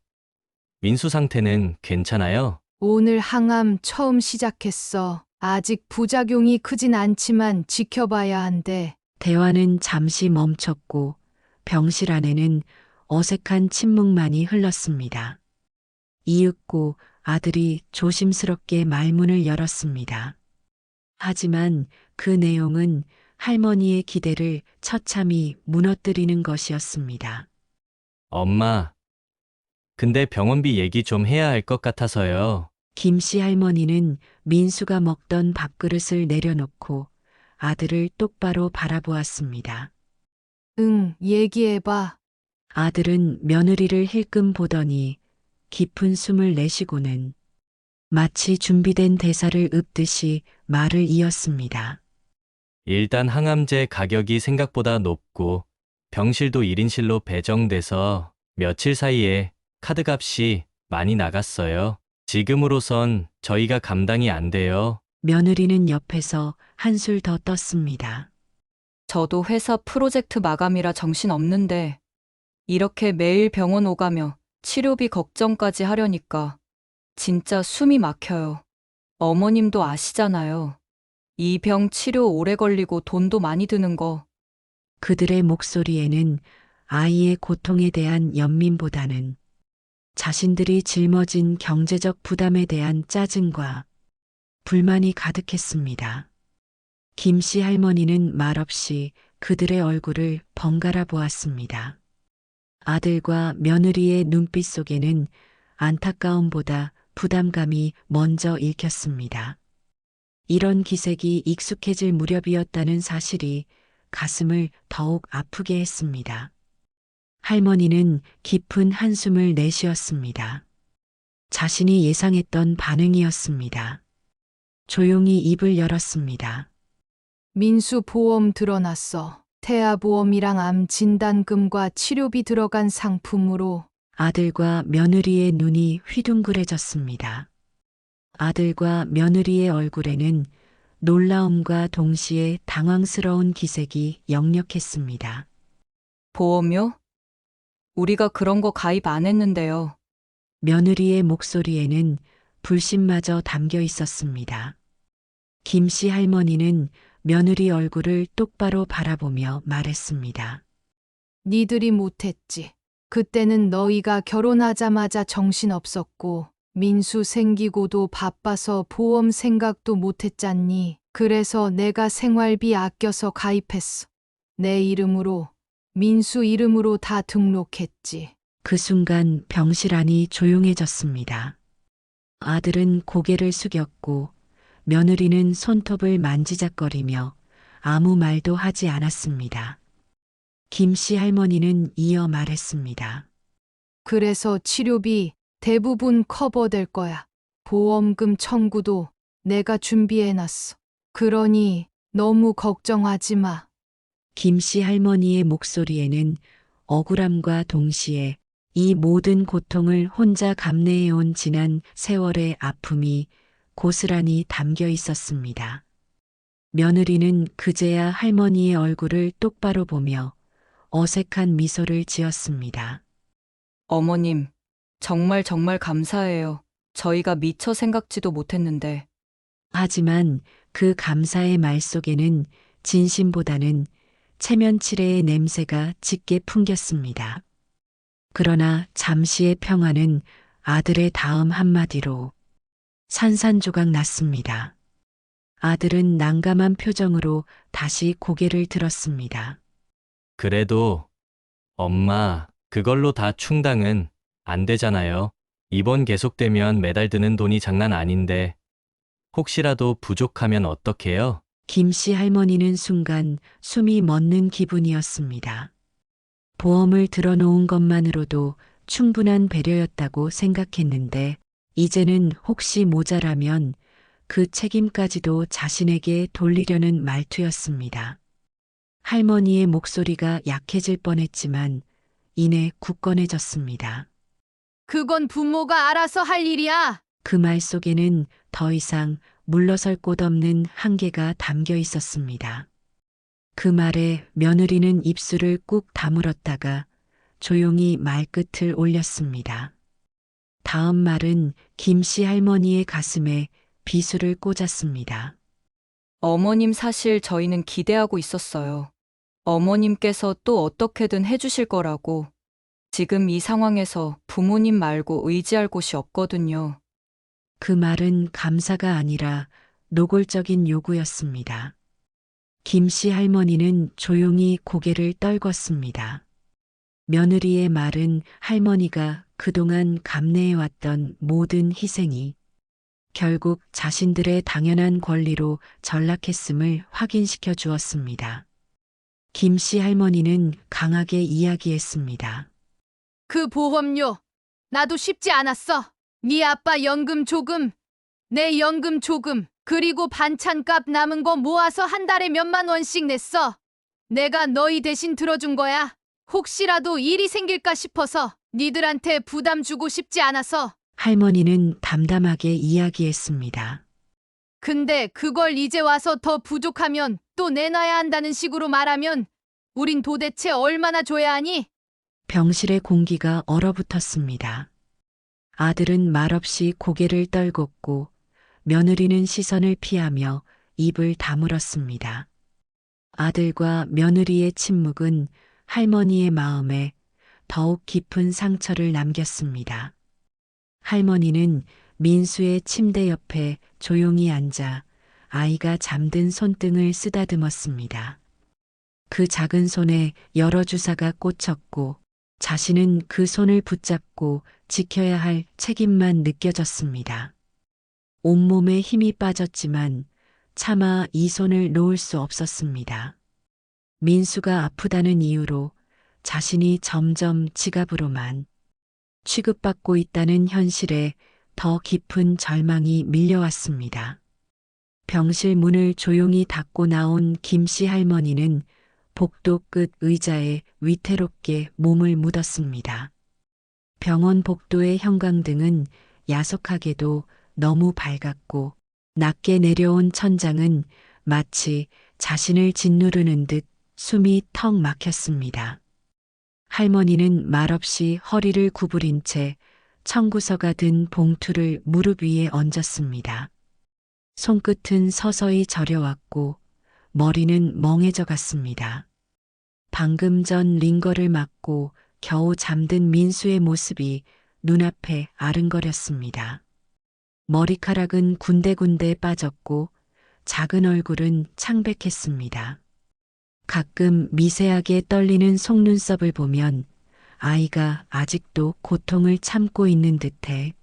민수 상태는 괜찮아요?
오늘 항암 처음 시작했어. 아직 부작용이 크진 않지만 지켜봐야 한대.
대화는 잠시 멈췄고 병실 안에는 어색한 침묵만이 흘렀습니다. 이윽고 아들이 조심스럽게 말문을 열었습니다. 하지만 그 내용은 할머니의 기대를 처참히 무너뜨리는 것이었습니다.
엄마, 근데 병원비 얘기 좀 해야 할 것 같아서요.
김씨 할머니는 민수가 먹던 밥그릇을 내려놓고 아들을 똑바로 바라보았습니다.
응, 얘기해봐.
아들은 며느리를 힐끔 보더니 깊은 숨을 내쉬고는 마치 준비된 대사를 읊듯이 말을 이었습니다.
일단 항암제 가격이 생각보다 높고 병실도 1인실로 배정돼서 며칠 사이에 카드값이 많이 나갔어요. 지금으로선 저희가 감당이 안 돼요.
며느리는 옆에서 한술 더 떴습니다.
저도 회사 프로젝트 마감이라 정신 없는데 이렇게 매일 병원 오가며 치료비 걱정까지 하려니까 진짜 숨이 막혀요. 어머님도 아시잖아요. 이 병 치료 오래 걸리고 돈도 많이 드는 거.
그들의 목소리에는 아이의 고통에 대한 연민보다는 자신들이 짊어진 경제적 부담에 대한 짜증과 불만이 가득했습니다. 김씨 할머니는 말없이 그들의 얼굴을 번갈아 보았습니다. 아들과 며느리의 눈빛 속에는 안타까움보다 부담감이 먼저 읽혔습니다. 이런 기색이 익숙해질 무렵이었다는 사실이 가슴을 더욱 아프게 했습니다. 할머니는 깊은 한숨을 내쉬었습니다. 자신이 예상했던 반응이었습니다. 조용히 입을 열었습니다.
민수 보험 드러났어. 태아보험이랑 암 진단금과 치료비 들어간 상품으로.
아들과 며느리의 눈이 휘둥그레졌습니다. 아들과 며느리의 얼굴에는 놀라움과 동시에 당황스러운 기색이 역력했습니다.
보험료? 우리가 그런 거 가입 안 했는데요.
며느리의 목소리에는 불신마저 담겨 있었습니다. 김씨 할머니는 며느리 얼굴을 똑바로 바라보며 말했습니다.
니들이 못했지. 그때는 너희가 결혼하자마자 정신없었고 민수 생기고도 바빠서 보험 생각도 못했잖니. 그래서 내가 생활비 아껴서 가입했어. 내 이름으로, 민수 이름으로 다 등록했지.
그 순간 병실 안이 조용해졌습니다. 아들은 고개를 숙였고 며느리는 손톱을 만지작거리며 아무 말도 하지 않았습니다. 김씨 할머니는 이어 말했습니다.
그래서 치료비 대부분 커버될 거야. 보험금 청구도 내가 준비해놨어. 그러니 너무 걱정하지 마.
김씨 할머니의 목소리에는 억울함과 동시에 이 모든 고통을 혼자 감내해온 지난 세월의 아픔이 고스란히 담겨 있었습니다. 며느리는 그제야 할머니의 얼굴을 똑바로 보며 어색한 미소를 지었습니다.
어머님, 정말 정말 감사해요. 저희가 미처 생각지도 못했는데.
하지만 그 감사의 말 속에는 진심보다는 체면치레의 냄새가 짙게 풍겼습니다. 그러나 잠시의 평화는 아들의 다음 한마디로 산산조각 났습니다. 아들은 난감한 표정으로 다시 고개를 들었습니다.
그래도 엄마, 그걸로 다 충당은 안 되잖아요. 이번 계속되면 매달 드는 돈이 장난 아닌데 혹시라도 부족하면 어떡해요?
김씨 할머니는 순간 숨이 멎는 기분이었습니다. 보험을 들어놓은 것만으로도 충분한 배려였다고 생각했는데 이제는 혹시 모자라면 그 책임까지도 자신에게 돌리려는 말투였습니다. 할머니의 목소리가 약해질 뻔했지만 이내 굳건해졌습니다.
그건 부모가 알아서 할 일이야.
그 말 속에는 더 이상 물러설 곳 없는 한계가 담겨 있었습니다. 그 말에 며느리는 입술을 꾹 다물었다가 조용히 말끝을 올렸습니다. 다음 말은 김씨 할머니의 가슴에 비수를 꽂았습니다.
어머님 사실 저희는 기대하고 있었어요. 어머님께서 또 어떻게든 해주실 거라고. 지금 이 상황에서 부모님 말고 의지할 곳이 없거든요.
그 말은 감사가 아니라 노골적인 요구였습니다. 김씨 할머니는 조용히 고개를 떨궜습니다. 며느리의 말은 할머니가 그동안 감내해왔던 모든 희생이 결국 자신들의 당연한 권리로 전락했음을 확인시켜 주었습니다. 김씨 할머니는 강하게 이야기했습니다.
그 보험료 나도 쉽지 않았어. 네 아빠 연금 조금, 내 연금 조금, 그리고 반찬값 남은 거 모아서 한 달에 몇만 원씩 냈어. 내가 너희 대신 들어준 거야. 혹시라도 일이 생길까 싶어서 니들한테 부담 주고 싶지 않아서.
할머니는 담담하게 이야기했습니다.
근데 그걸 이제 와서 더 부족하면 또 내놔야 한다는 식으로 말하면 우린 도대체 얼마나 줘야 하니?
병실의 공기가 얼어붙었습니다. 아들은 말없이 고개를 떨궜고 며느리는 시선을 피하며 입을 다물었습니다. 아들과 며느리의 침묵은 할머니의 마음에 더욱 깊은 상처를 남겼습니다. 할머니는 민수의 침대 옆에 조용히 앉아 아이가 잠든 손등을 쓰다듬었습니다. 그 작은 손에 여러 주사가 꽂혔고 자신은 그 손을 붙잡고 지켜야 할 책임만 느껴졌습니다. 온몸에 힘이 빠졌지만 차마 이 손을 놓을 수 없었습니다. 민수가 아프다는 이유로 자신이 점점 지갑으로만 취급받고 있다는 현실에 더 깊은 절망이 밀려왔습니다. 병실 문을 조용히 닫고 나온 김씨 할머니는 복도 끝 의자에 위태롭게 몸을 묻었습니다. 병원 복도의 형광등은 야속하게도 너무 밝았고 낮게 내려온 천장은 마치 자신을 짓누르는 듯 숨이 턱 막혔습니다. 할머니는 말없이 허리를 구부린 채 청구서가 든 봉투를 무릎 위에 얹었습니다. 손끝은 서서히 저려왔고 머리는 멍해져 갔습니다. 방금 전 링거를 맞고 겨우 잠든 민수의 모습이 눈앞에 아른거렸습니다. 머리카락은 군데군데 빠졌고 작은 얼굴은 창백했습니다. 가끔 미세하게 떨리는 속눈썹을 보면 아이가 아직도 고통을 참고 있는 듯해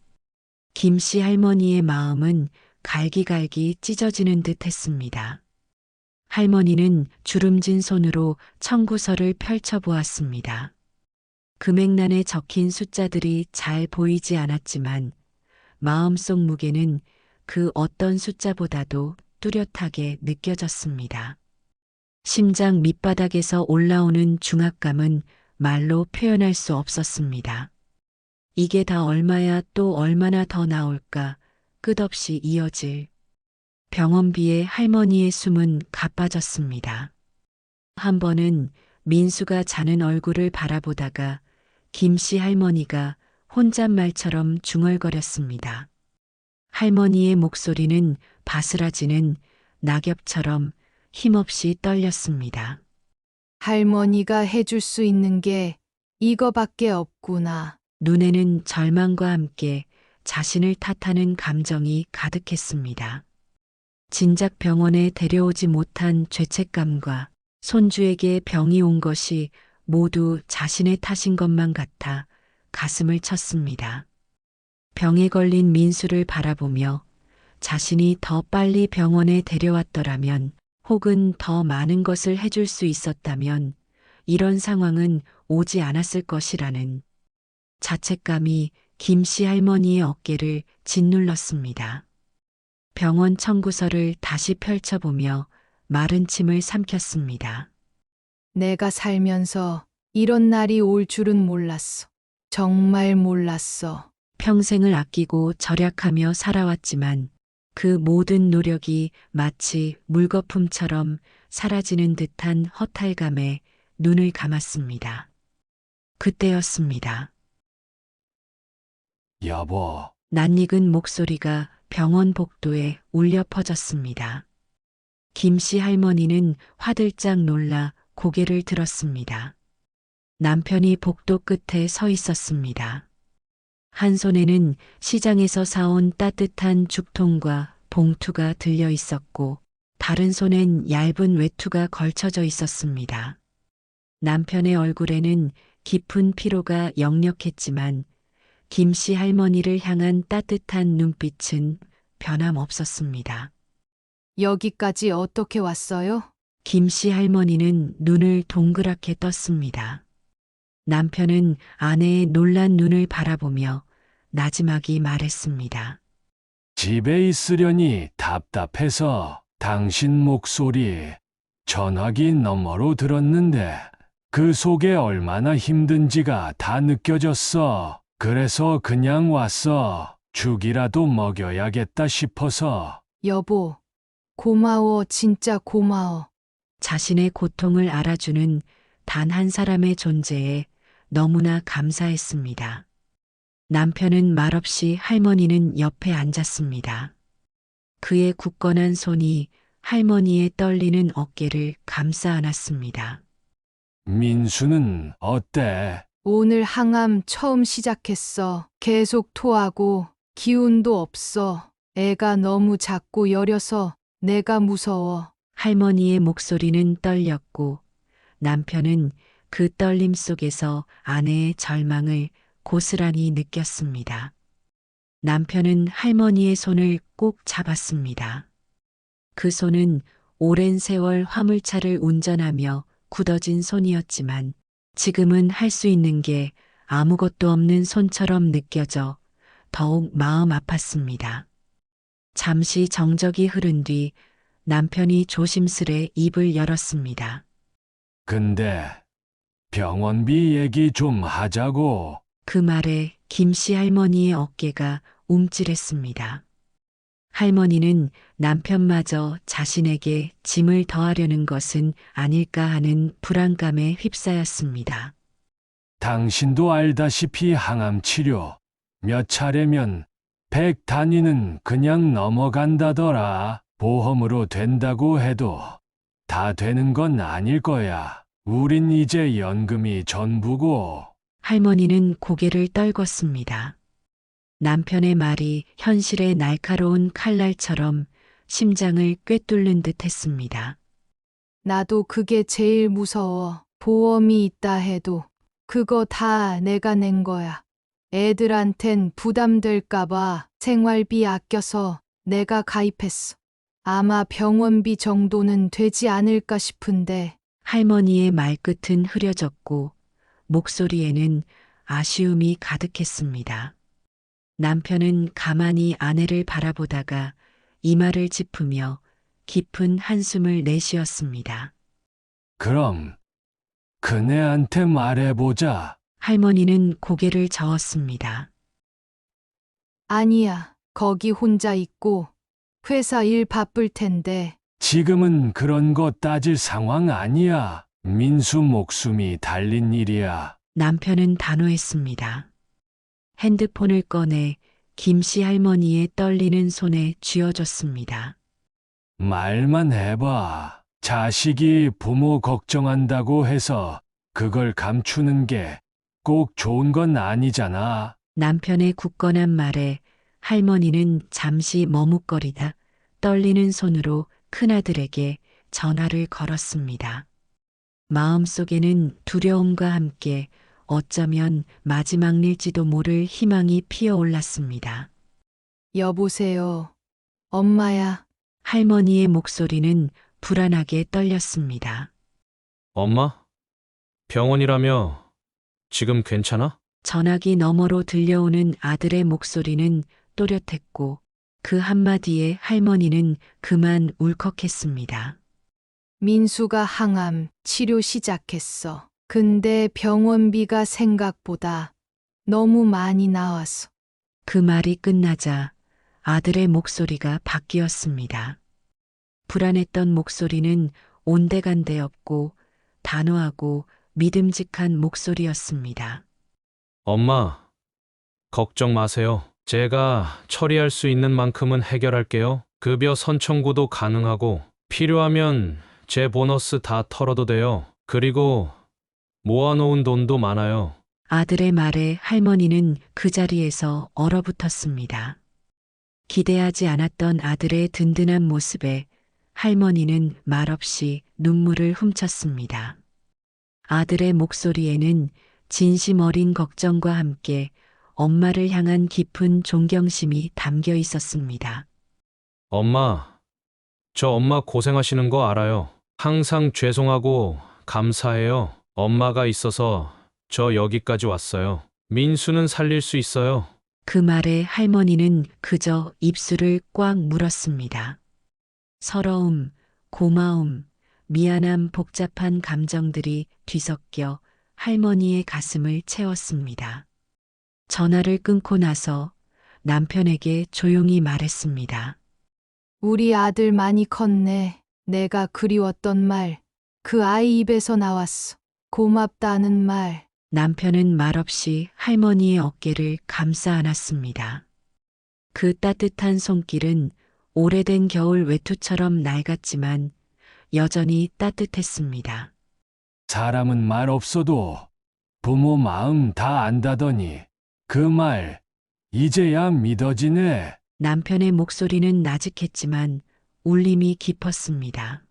김씨 할머니의 마음은 갈기갈기 찢어지는 듯 했습니다. 할머니는 주름진 손으로 청구서를 펼쳐보았습니다. 금액란에 적힌 숫자들이 잘 보이지 않았지만 마음속 무게는 그 어떤 숫자보다도 뚜렷하게 느껴졌습니다. 심장 밑바닥에서 올라오는 중압감은 말로 표현할 수 없었습니다. 이게 다 얼마야, 또 얼마나 더 나올까, 끝없이 이어질. 병원비에 할머니의 숨은 가빠졌습니다. 한 번은 민수가 자는 얼굴을 바라보다가 김씨 할머니가 혼잣말처럼 중얼거렸습니다. 할머니의 목소리는 바스라지는 낙엽처럼 힘없이 떨렸습니다.
할머니가 해줄 수 있는 게 이거밖에 없구나.
눈에는 절망과 함께 자신을 탓하는 감정이 가득했습니다. 진작 병원에 데려오지 못한 죄책감과 손주에게 병이 온 것이 모두 자신의 탓인 것만 같아 가슴을 쳤습니다. 병에 걸린 민수를 바라보며 자신이 더 빨리 병원에 데려왔더라면, 혹은 더 많은 것을 해줄 수 있었다면 이런 상황은 오지 않았을 것이라는 자책감이 김씨 할머니의 어깨를 짓눌렀습니다. 병원 청구서를 다시 펼쳐보며 마른 침을 삼켰습니다.
내가 살면서 이런 날이 올 줄은 몰랐어. 정말 몰랐어.
평생을 아끼고 절약하며 살아왔지만 그 모든 노력이 마치 물거품처럼 사라지는 듯한 허탈감에 눈을 감았습니다. 그때였습니다.
여보,
낯익은 목소리가 병원 복도에 울려 퍼졌습니다. 김씨 할머니는 화들짝 놀라 고개를 들었습니다. 남편이 복도 끝에 서 있었습니다. 한 손에는 시장에서 사온 따뜻한 죽통과 봉투가 들려 있었고, 다른 손엔 얇은 외투가 걸쳐져 있었습니다. 남편의 얼굴에는 깊은 피로가 역력했지만 김씨 할머니를 향한 따뜻한 눈빛은 변함없었습니다.
여기까지 어떻게 왔어요?
김씨 할머니는 눈을 동그랗게 떴습니다. 남편은 아내의 놀란 눈을 바라보며 나지막이 말했습니다.
집에 있으려니 답답해서 당신 목소리 전화기 너머로 들었는데 그 속에 얼마나 힘든지가 다 느껴졌어. 그래서 그냥 왔어. 죽이라도 먹여야겠다 싶어서.
여보, 고마워, 진짜 고마워.
자신의 고통을 알아주는 단 한 사람의 존재에 너무나 감사했습니다. 남편은 말없이 할머니는 옆에 앉았습니다. 그의 굳건한 손이 할머니의 떨리는 어깨를 감싸 안았습니다.
민수는 어때?
오늘 항암 처음 시작했어. 계속 토하고 기운도 없어. 애가 너무 작고 여려서 내가 무서워.
할머니의 목소리는 떨렸고 남편은 그 떨림 속에서 아내의 절망을 고스란히 느꼈습니다. 남편은 할머니의 손을 꼭 잡았습니다. 그 손은 오랜 세월 화물차를 운전하며 굳어진 손이었지만 지금은 할 수 있는 게 아무것도 없는 손처럼 느껴져 더욱 마음 아팠습니다. 잠시 정적이 흐른 뒤 남편이 조심스레 입을 열었습니다.
근데 병원비 얘기 좀 하자고.
그 말에 김씨 할머니의 어깨가 움찔했습니다. 할머니는 남편마저 자신에게 짐을 더하려는 것은 아닐까 하는 불안감에 휩싸였습니다.
당신도 알다시피 항암 치료 몇 차례면 100 단위는 그냥 넘어간다더라. 보험으로 된다고 해도 다 되는 건 아닐 거야. 우린 이제 연금이 전부고.
할머니는 고개를 떨궜습니다. 남편의 말이 현실의 날카로운 칼날처럼 심장을 꿰뚫는 듯 했습니다.
나도 그게 제일 무서워. 보험이 있다 해도 그거 다 내가 낸 거야. 애들한텐 부담될까봐 생활비 아껴서 내가 가입했어. 아마 병원비 정도는 되지 않을까 싶은데.
할머니의 말끝은 흐려졌고 목소리에는 아쉬움이 가득했습니다. 남편은 가만히 아내를 바라보다가 이마를 짚으며 깊은 한숨을 내쉬었습니다.
그럼 그네한테 말해보자.
할머니는 고개를 저었습니다.
아니야. 거기 혼자 있고 회사 일 바쁠 텐데.
지금은 그런 거 따질 상황 아니야. 민수 목숨이 달린 일이야.
남편은 단호했습니다. 핸드폰을 꺼내 김씨 할머니의 떨리는 손에 쥐어줬습니다.
말만 해봐. 자식이 부모 걱정한다고 해서 그걸 감추는 게 꼭 좋은 건 아니잖아.
남편의 굳건한 말에 할머니는 잠시 머뭇거리다 떨리는 손으로 큰아들에게 전화를 걸었습니다. 마음속에는 두려움과 함께 어쩌면 마지막 일지도 모를 희망이 피어올랐습니다.
여보세요. 엄마야.
할머니의 목소리는 불안하게 떨렸습니다.
엄마? 병원이라며 지금 괜찮아?
전화기 너머로 들려오는 아들의 목소리는 또렷했고 그 한마디에 할머니는 그만 울컥했습니다.
민수가 항암 치료 시작했어. 근데 병원비가 생각보다 너무 많이 나왔어.
그 말이 끝나자 아들의 목소리가 바뀌었습니다. 불안했던 목소리는 온데간데없고 단호하고 믿음직한 목소리였습니다.
엄마, 걱정 마세요. 제가 처리할 수 있는 만큼은 해결할게요. 급여 선청구도 가능하고 필요하면 제 보너스 다 털어도 돼요. 그리고 모아놓은 돈도 많아요.
아들의 말에 할머니는 그 자리에서 얼어붙었습니다. 기대하지 않았던 아들의 든든한 모습에 할머니는 말없이 눈물을 훔쳤습니다. 아들의 목소리에는 진심 어린 걱정과 함께 엄마를 향한 깊은 존경심이 담겨 있었습니다.
엄마, 저 엄마 고생하시는 거 알아요. 항상 죄송하고 감사해요. 엄마가 있어서 저 여기까지 왔어요. 민수는 살릴 수 있어요.
그 말에 할머니는 그저 입술을 꽉 물었습니다. 서러움, 고마움, 미안함 복잡한 감정들이 뒤섞여 할머니의 가슴을 채웠습니다. 전화를 끊고 나서 남편에게 조용히 말했습니다.
우리 아들 많이 컸네. 내가 그리웠던 말, 그 아이 입에서 나왔어. 고맙다는 말.
남편은 말없이 할머니의 어깨를 감싸 안았습니다. 그 따뜻한 손길은 오래된 겨울 외투처럼 낡았지만 여전히 따뜻했습니다.
사람은 말 없어도 부모 마음 다 안다더니 그 말 이제야 믿어지네.
남편의 목소리는 나직했지만 울림이 깊었습니다.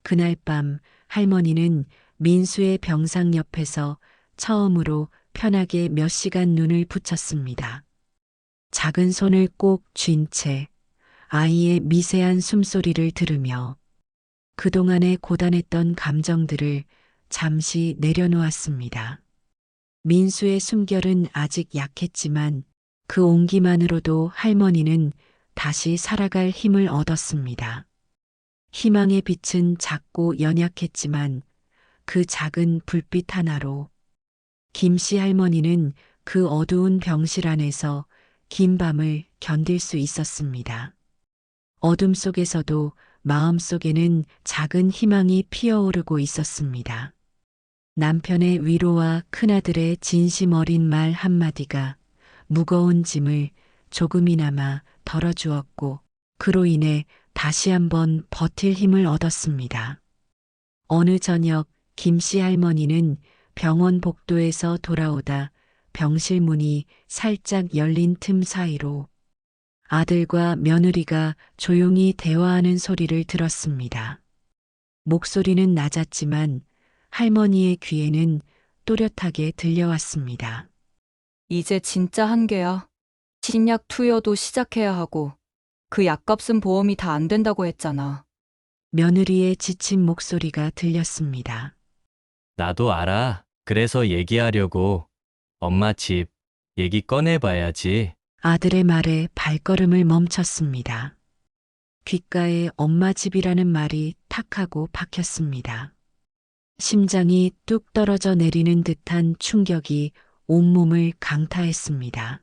그날 밤 할머니는 민수의 병상 옆에서 처음으로 편하게 몇 시간 눈을 붙였습니다. 작은 손을 꼭 쥔 채 아이의 미세한 숨소리를 들으며 그동안의 고단했던 감정들을 잠시 내려놓았습니다. 민수의 숨결은 아직 약했지만 그 온기만으로도 할머니는 다시 살아갈 힘을 얻었습니다. 희망의 빛은 작고 연약했지만 그 작은 불빛 하나로 김씨 할머니는 그 어두운 병실 안에서 긴 밤을 견딜 수 있었습니다. 어둠 속에서도 마음속에는 작은 희망이 피어오르고 있었습니다. 남편의 위로와 큰아들의 진심 어린 말 한마디가 무거운 짐을 조금이나마 덜어주었고 그로 인해 다시 한번 버틸 힘을 얻었습니다. 어느 저녁 김씨 할머니는 병원 복도에서 돌아오다 병실 문이 살짝 열린 틈 사이로 아들과 며느리가 조용히 대화하는 소리를 들었습니다. 목소리는 낮았지만 할머니의 귀에는 또렷하게 들려왔습니다.
이제 진짜 한계야. 신약 투여도 시작해야 하고 그 약값은 보험이 다 안 된다고 했잖아.
며느리의 지친 목소리가 들렸습니다.
나도 알아. 그래서 얘기하려고 엄마 집 얘기 꺼내봐야지.
아들의 말에 발걸음을 멈췄습니다. 귓가에 엄마 집이라는 말이 탁 하고 박혔습니다. 심장이 뚝 떨어져 내리는 듯한 충격이 온몸을 강타했습니다.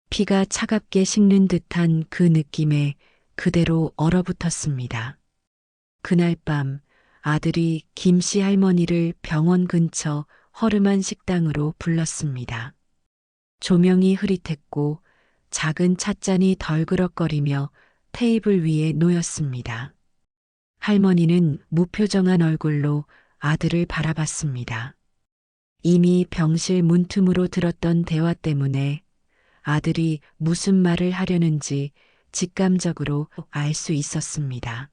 피가 차갑게 식는 듯한 그 느낌에 그대로 얼어붙었습니다. 그날 밤 아들이 김씨 할머니를 병원 근처 허름한 식당으로 불렀습니다. 조명이 흐릿했고 작은 찻잔이 덜그럭거리며 테이블 위에 놓였습니다. 할머니는 무표정한 얼굴로 아들을 바라봤습니다. 이미 병실 문틈으로 들었던 대화 때문에 아들이 무슨 말을 하려는지 직감적으로 알 수 있었습니다.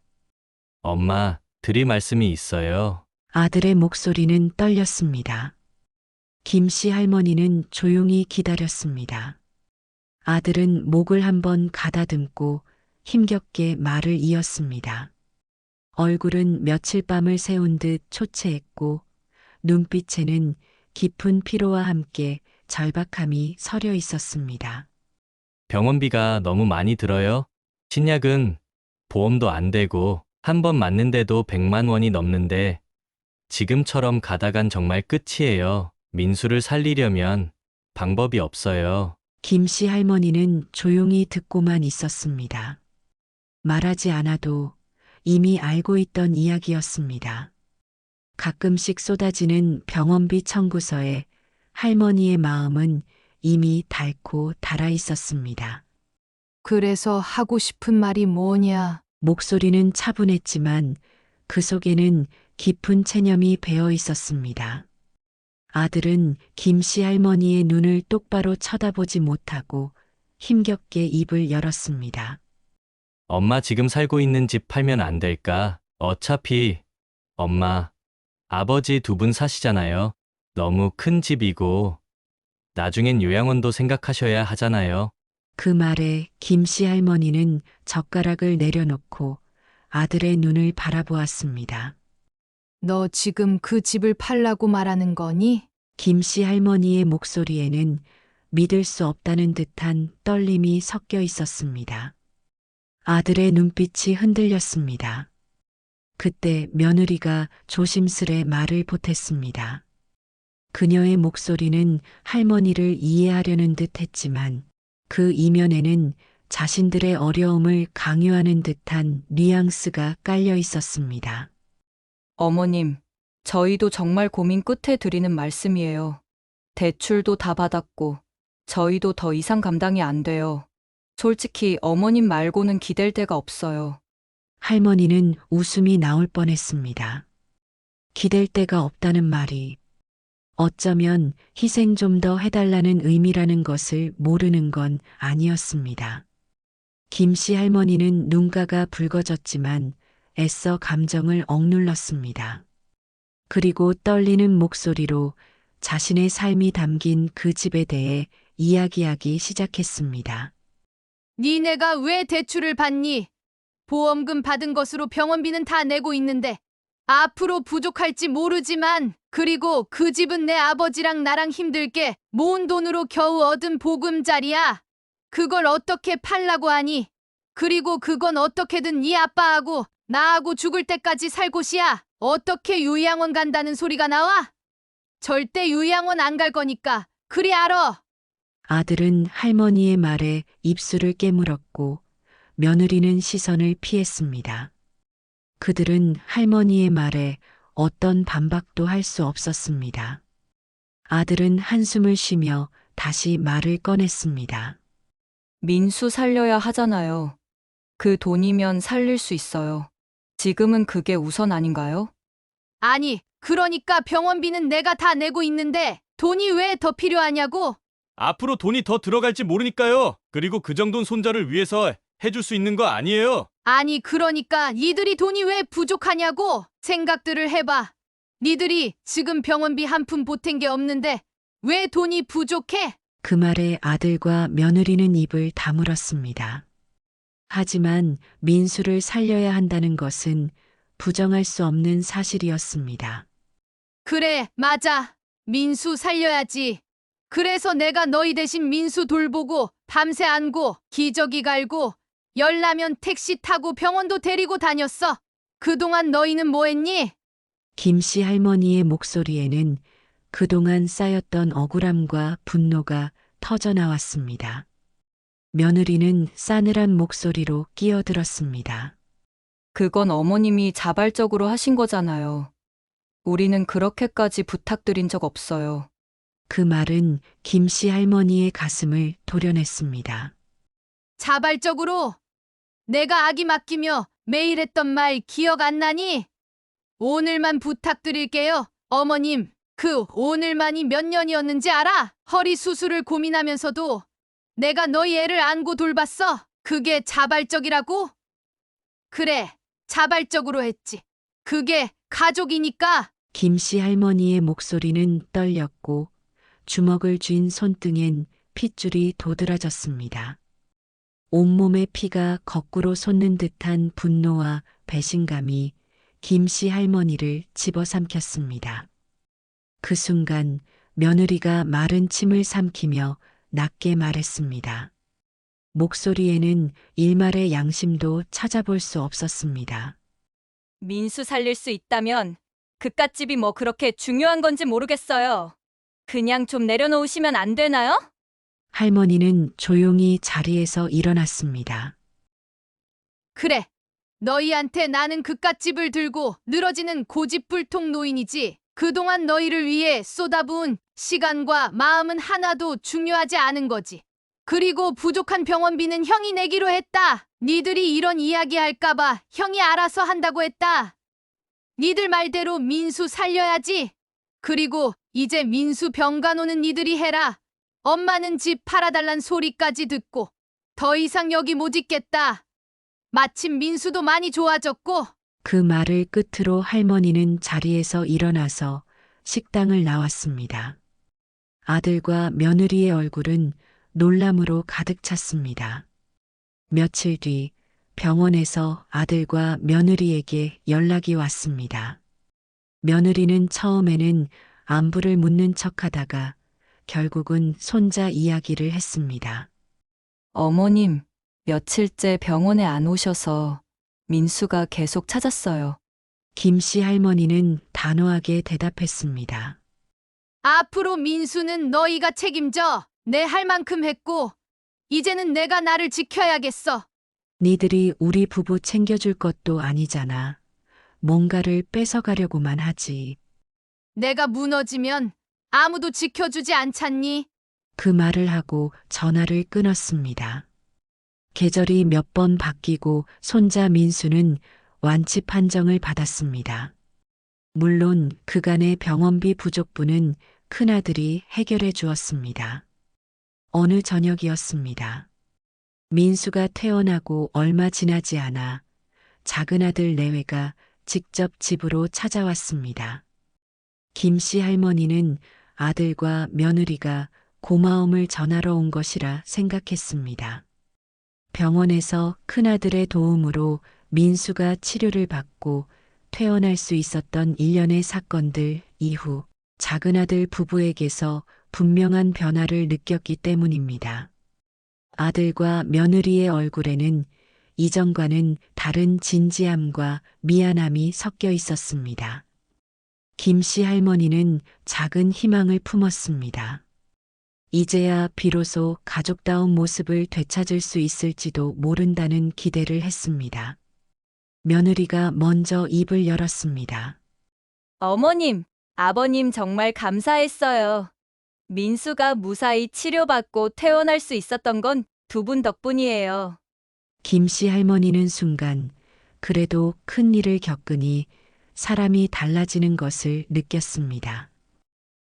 엄마, 드릴 말씀이 있어요.
아들의 목소리는 떨렸습니다. 김씨 할머니는 조용히 기다렸습니다. 아들은 목을 한번 가다듬고 힘겹게 말을 이었습니다. 얼굴은 며칠 밤을 새운 듯 초췌했고 눈빛에는 깊은 피로와 함께 절박함이 서려 있었습니다.
병원비가 너무 많이 들어요. 신약은 보험도 안 되고 한 번 맞는데도 100만 원이 넘는데 지금처럼 가다간 정말 끝이에요. 민수를 살리려면 방법이 없어요.
김씨 할머니는 조용히 듣고만 있었습니다. 말하지 않아도 이미 알고 있던 이야기였습니다. 가끔씩 쏟아지는 병원비 청구서에 할머니의 마음은 이미 닳고 달아 있었습니다.
그래서 하고 싶은 말이 뭐냐?
목소리는 차분했지만 그 속에는 깊은 체념이 배어 있었습니다. 아들은 김씨 할머니의 눈을 똑바로 쳐다보지 못하고 힘겹게 입을 열었습니다.
엄마 지금 살고 있는 집 팔면 안 될까? 어차피 엄마, 아버지 두 분 사시잖아요. 너무 큰 집이고 나중엔 요양원도 생각하셔야 하잖아요.
그 말에 김씨 할머니는 젓가락을 내려놓고 아들의 눈을 바라보았습니다.
너 지금 그 집을 팔라고 말하는 거니?
김씨 할머니의 목소리에는 믿을 수 없다는 듯한 떨림이 섞여 있었습니다. 아들의 눈빛이 흔들렸습니다. 그때 며느리가 조심스레 말을 보탰습니다. 그녀의 목소리는 할머니를 이해하려는 듯 했지만 그 이면에는 자신들의 어려움을 강요하는 듯한 뉘앙스가 깔려 있었습니다.
어머님, 저희도 정말 고민 끝에 드리는 말씀이에요. 대출도 다 받았고, 저희도 더 이상 감당이 안 돼요. 솔직히 어머님 말고는 기댈 데가 없어요.
할머니는 웃음이 나올 뻔했습니다. 기댈 데가 없다는 말이 어쩌면 희생 좀 더 해달라는 의미라는 것을 모르는 건 아니었습니다. 김씨 할머니는 눈가가 붉어졌지만 애써 감정을 억눌렀습니다. 그리고 떨리는 목소리로 자신의 삶이 담긴 그 집에 대해 이야기하기 시작했습니다.
니네가 왜 대출을 받니? 보험금 받은 것으로 병원비는 다 내고 있는데 앞으로 부족할지 모르지만 그리고 그 집은 내 아버지랑 나랑 힘들게 모은 돈으로 겨우 얻은 보금자리야. 그걸 어떻게 팔라고 하니? 그리고 그건 어떻게든 네 아빠하고 나하고 죽을 때까지 살 곳이야. 어떻게 요양원 간다는 소리가 나와? 절대 요양원 안 갈 거니까 그리 알아.
아들은 할머니의 말에 입술을 깨물었고 며느리는 시선을 피했습니다. 그들은 할머니의 말에 어떤 반박도 할 수 없었습니다. 아들은 한숨을 쉬며 다시 말을 꺼냈습니다.
민수 살려야 하잖아요. 그 돈이면 살릴 수 있어요. 지금은 그게 우선 아닌가요?
아니, 그러니까 병원비는 내가 다 내고 있는데 돈이 왜 더 필요하냐고?
앞으로 돈이 더 들어갈지 모르니까요. 그리고 그 정도는 손자를 위해서 해줄 수 있는 거 아니에요.
아니, 그러니까 이들이 돈이 왜 부족하냐고? 생각들을 해봐. 니들이 지금 병원비 한 푼 보탠 게 없는데 왜 돈이 부족해?
그 말에 아들과 며느리는 입을 다물었습니다. 하지만 민수를 살려야 한다는 것은 부정할 수 없는 사실이었습니다.
그래, 맞아. 민수 살려야지. 그래서 내가 너희 대신 민수 돌보고 밤새 안고 기저귀 갈고 열나면 택시 타고 병원도 데리고 다녔어. 그동안 너희는 뭐 했니?
김씨 할머니의 목소리에는 그동안 쌓였던 억울함과 분노가 터져 나왔습니다. 며느리는 싸늘한 목소리로 끼어들었습니다.
그건 어머님이 자발적으로 하신 거잖아요. 우리는 그렇게까지 부탁드린 적 없어요.
그 말은 김씨 할머니의 가슴을 도려냈습니다.
자발적으로 내가 아기 맡기며 매일 했던 말 기억 안 나니? 오늘만 부탁드릴게요. 어머님, 그 오늘만이 몇 년이었는지 알아? 허리 수술을 고민하면서도 내가 너희 애를 안고 돌봤어. 그게 자발적이라고? 그래, 자발적으로 했지. 그게 가족이니까.
김씨 할머니의 목소리는 떨렸고 주먹을 쥔 손등엔 핏줄이 도드라졌습니다. 온몸의 피가 거꾸로 솟는 듯한 분노와 배신감이 김씨 할머니를 집어삼켰습니다. 그 순간 며느리가 마른 침을 삼키며 낮게 말했습니다. 목소리에는 일말의 양심도 찾아볼 수 없었습니다.
민수 살릴 수 있다면 그깟집이 뭐 그렇게 중요한 건지 모르겠어요. 그냥 좀 내려놓으시면 안 되나요?
할머니는 조용히 자리에서 일어났습니다.
그래, 너희한테 나는 그깟집을 들고 늘어지는 고집불통 노인이지. 그동안 너희를 위해 쏟아부은 시간과 마음은 하나도 중요하지 않은 거지. 그리고 부족한 병원비는 형이 내기로 했다. 니들이 이런 이야기 할까봐 형이 알아서 한다고 했다. 니들 말대로 민수 살려야지. 그리고 이제 민수 병간 오는 니들이 해라. 엄마는 집 팔아달란 소리까지 듣고 더 이상 여기 못 있겠다. 마침 민수도 많이 좋아졌고.
그 말을 끝으로 할머니는 자리에서 일어나서 식당을 나왔습니다. 아들과 며느리의 얼굴은 놀람으로 가득 찼습니다. 며칠 뒤 병원에서 아들과 며느리에게 연락이 왔습니다. 며느리는 처음에는 안부를 묻는 척하다가 결국은 손자 이야기를 했습니다.
어머님, 며칠째 병원에 안 오셔서 민수가 계속 찾았어요.
김씨 할머니는 단호하게 대답했습니다.
앞으로 민수는 너희가 책임져. 내 할 만큼 했고 이제는 내가 나를 지켜야겠어.
니들이 우리 부부 챙겨줄 것도 아니잖아. 뭔가를 뺏어가려고만 하지.
내가 무너지면 아무도 지켜주지 않잖니?
그 말을 하고 전화를 끊었습니다. 계절이 몇 번 바뀌고 손자 민수는 완치 판정을 받았습니다. 물론 그간의 병원비 부족분은 큰아들이 해결해 주었습니다. 어느 저녁이었습니다. 민수가 퇴원하고 얼마 지나지 않아 작은아들 내외가 직접 집으로 찾아왔습니다. 김씨 할머니는 아들과 며느리가 고마움을 전하러 온 것이라 생각했습니다. 병원에서 큰아들의 도움으로 민수가 치료를 받고 퇴원할 수 있었던 일련의 사건들 이후 작은아들 부부에게서 분명한 변화를 느꼈기 때문입니다. 아들과 며느리의 얼굴에는 이전과는 다른 진지함과 미안함이 섞여 있었습니다. 김씨 할머니는 작은 희망을 품었습니다. 이제야 비로소 가족다운 모습을 되찾을 수 있을지도 모른다는 기대를 했습니다. 며느리가 먼저 입을 열었습니다.
어머님, 아버님 정말 감사했어요. 민수가 무사히 치료받고 퇴원할 수 있었던 건 두 분 덕분이에요.
김씨 할머니는 순간 그래도 큰 일을 겪으니 사람이 달라지는 것을 느꼈습니다.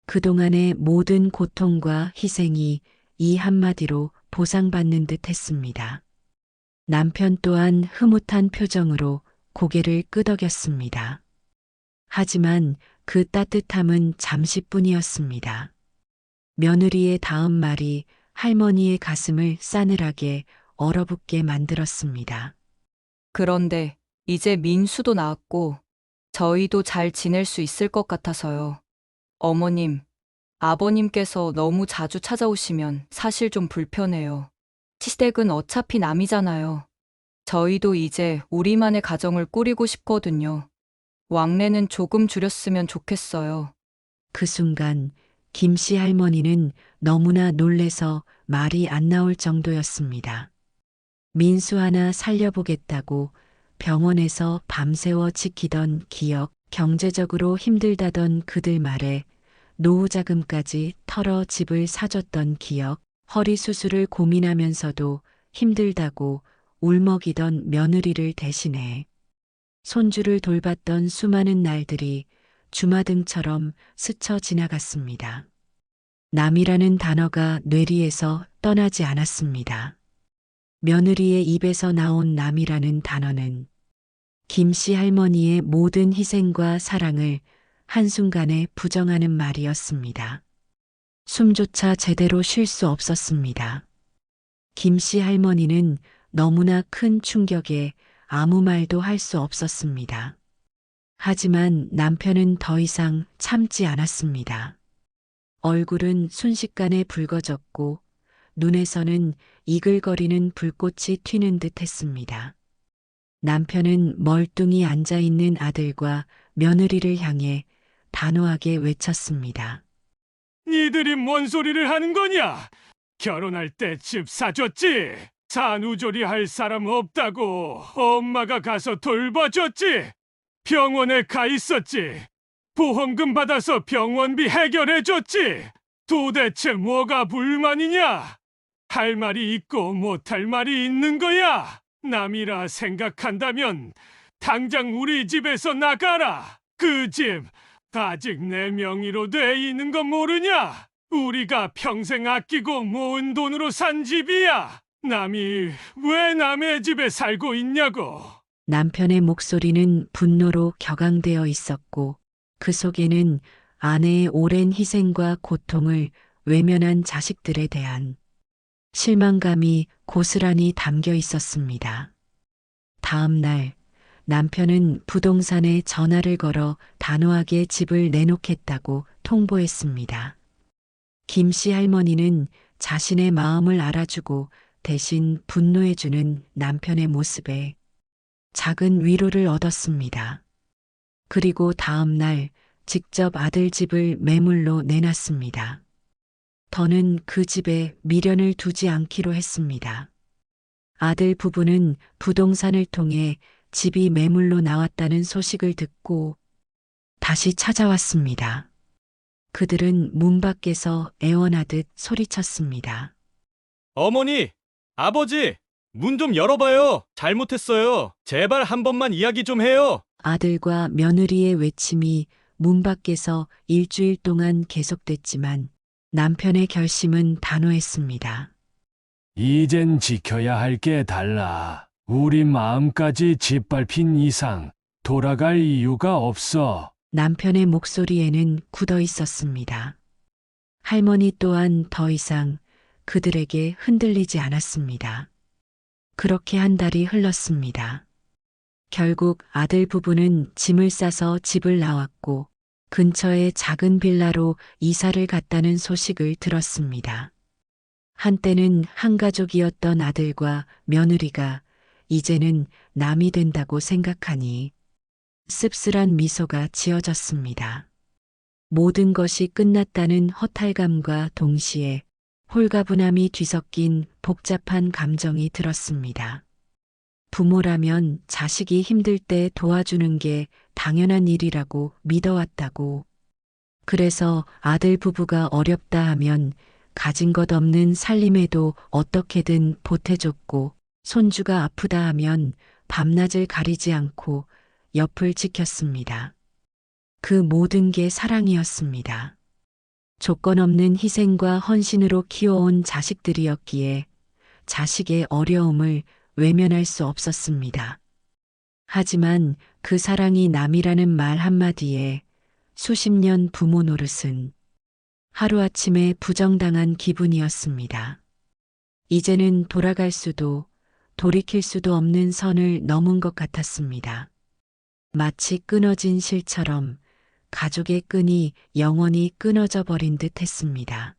그동안의 모든 고통과 희생이 이 한마디로 보상받는 듯 했습니다. 남편 또한 흐뭇한 표정으로 고개를 끄덕였습니다. 하지만 그 따뜻함은 잠시뿐이었습니다. 며느리의 다음 말이 할머니의 가슴을 싸늘하게 얼어붙게 만들었습니다.
그런데 이제 민수도 나았고 저희도 잘 지낼 수 있을 것 같아서요. 어머님, 아버님께서 너무 자주 찾아오시면 사실 좀 불편해요. 시댁은 어차피 남이잖아요. 저희도 이제 우리만의 가정을 꾸리고 싶거든요. 왕래는 조금 줄였으면 좋겠어요.
그 순간 김씨 할머니는 너무나 놀래서 말이 안 나올 정도였습니다. 민수 하나 살려보겠다고 병원에서 밤새워 지키던 기억, 경제적으로 힘들다던 그들 말에 노후 자금까지 털어 집을 사줬던 기억, 허리 수술을 고민하면서도 힘들다고 울먹이던 며느리를 대신해 손주를 돌봤던 수많은 날들이 주마등처럼 스쳐 지나갔습니다. 남이라는 단어가 뇌리에서 떠나지 않았습니다. 며느리의 입에서 나온 남이라는 단어는 김씨 할머니의 모든 희생과 사랑을 한순간에 부정하는 말이었습니다. 숨조차 제대로 쉴 수 없었습니다. 김씨 할머니는 너무나 큰 충격에 아무 말도 할 수 없었습니다. 하지만 남편은 더 이상 참지 않았습니다. 얼굴은 순식간에 붉어졌고 눈에서는 이글거리는 불꽃이 튀는 듯 했습니다. 남편은 멀뚱히 앉아있는 아들과 며느리를 향해 단호하게 외쳤습니다.
니들이 뭔 소리를 하는 거냐? 결혼할 때 집 사줬지? 산후조리 할 사람 없다고 엄마가 가서 돌봐줬지? 병원에 가 있었지? 보험금 받아서 병원비 해결해줬지? 도대체 뭐가 불만이냐? 할 말이 있고 못할 말이 있는 거야. 남이라 생각한다면 당장 우리 집에서 나가라. 그 집 아직 내 명의로 돼 있는 거 모르냐? 우리가 평생 아끼고 모은 돈으로 산 집이야. 남이 왜 남의 집에 살고 있냐고.
남편의 목소리는 분노로 격앙되어 있었고 그 속에는 아내의 오랜 희생과 고통을 외면한 자식들에 대한 실망감이 고스란히 담겨 있었습니다. 다음 날 남편은 부동산에 전화를 걸어 단호하게 집을 내놓겠다고 통보했습니다. 김씨 할머니는 자신의 마음을 알아주고 대신 분노해주는 남편의 모습에 작은 위로를 얻었습니다. 그리고 다음 날 직접 아들 집을 매물로 내놨습니다. 더는 그 집에 미련을 두지 않기로 했습니다. 아들 부부는 부동산을 통해 집이 매물로 나왔다는 소식을 듣고 다시 찾아왔습니다. 그들은 문 밖에서 애원하듯 소리쳤습니다.
어머니, 아버지, 문 좀 열어봐요. 잘못했어요. 제발 한 번만 이야기 좀 해요.
아들과 며느리의 외침이 문 밖에서 일주일 동안 계속됐지만 남편의 결심은 단호했습니다.
이젠 지켜야 할 게 달라. 우리 마음까지 짓밟힌 이상 돌아갈 이유가 없어.
남편의 목소리에는 굳어 있었습니다. 할머니 또한 더 이상 그들에게 흔들리지 않았습니다. 그렇게 한 달이 흘렀습니다. 결국 아들 부부는 짐을 싸서 집을 나왔고 근처의 작은 빌라로 이사를 갔다는 소식을 들었습니다. 한때는 한 가족이었던 아들과 며느리가 이제는 남이 된다고 생각하니 씁쓸한 미소가 지어졌습니다. 모든 것이 끝났다는 허탈감과 동시에 홀가분함이 뒤섞인 복잡한 감정이 들었습니다. 부모라면 자식이 힘들 때 도와주는 게 당연한 일이라고 믿어왔다고. 그래서 아들 부부가 어렵다 하면 가진 것 없는 살림에도 어떻게든 보태줬고, 손주가 아프다 하면 밤낮을 가리지 않고 옆을 지켰습니다. 그 모든 게 사랑이었습니다. 조건 없는 희생과 헌신으로 키워온 자식들이었기에 자식의 어려움을 외면할 수 없었습니다. 하지만 그 사랑이 남이라는 말 한마디에 수십 년 부모 노릇은 하루아침에 부정당한 기분이었습니다. 이제는 돌아갈 수도 돌이킬 수도 없는 선을 넘은 것 같았습니다. 마치 끊어진 실처럼 가족의 끈이 영원히 끊어져 버린 듯 했습니다.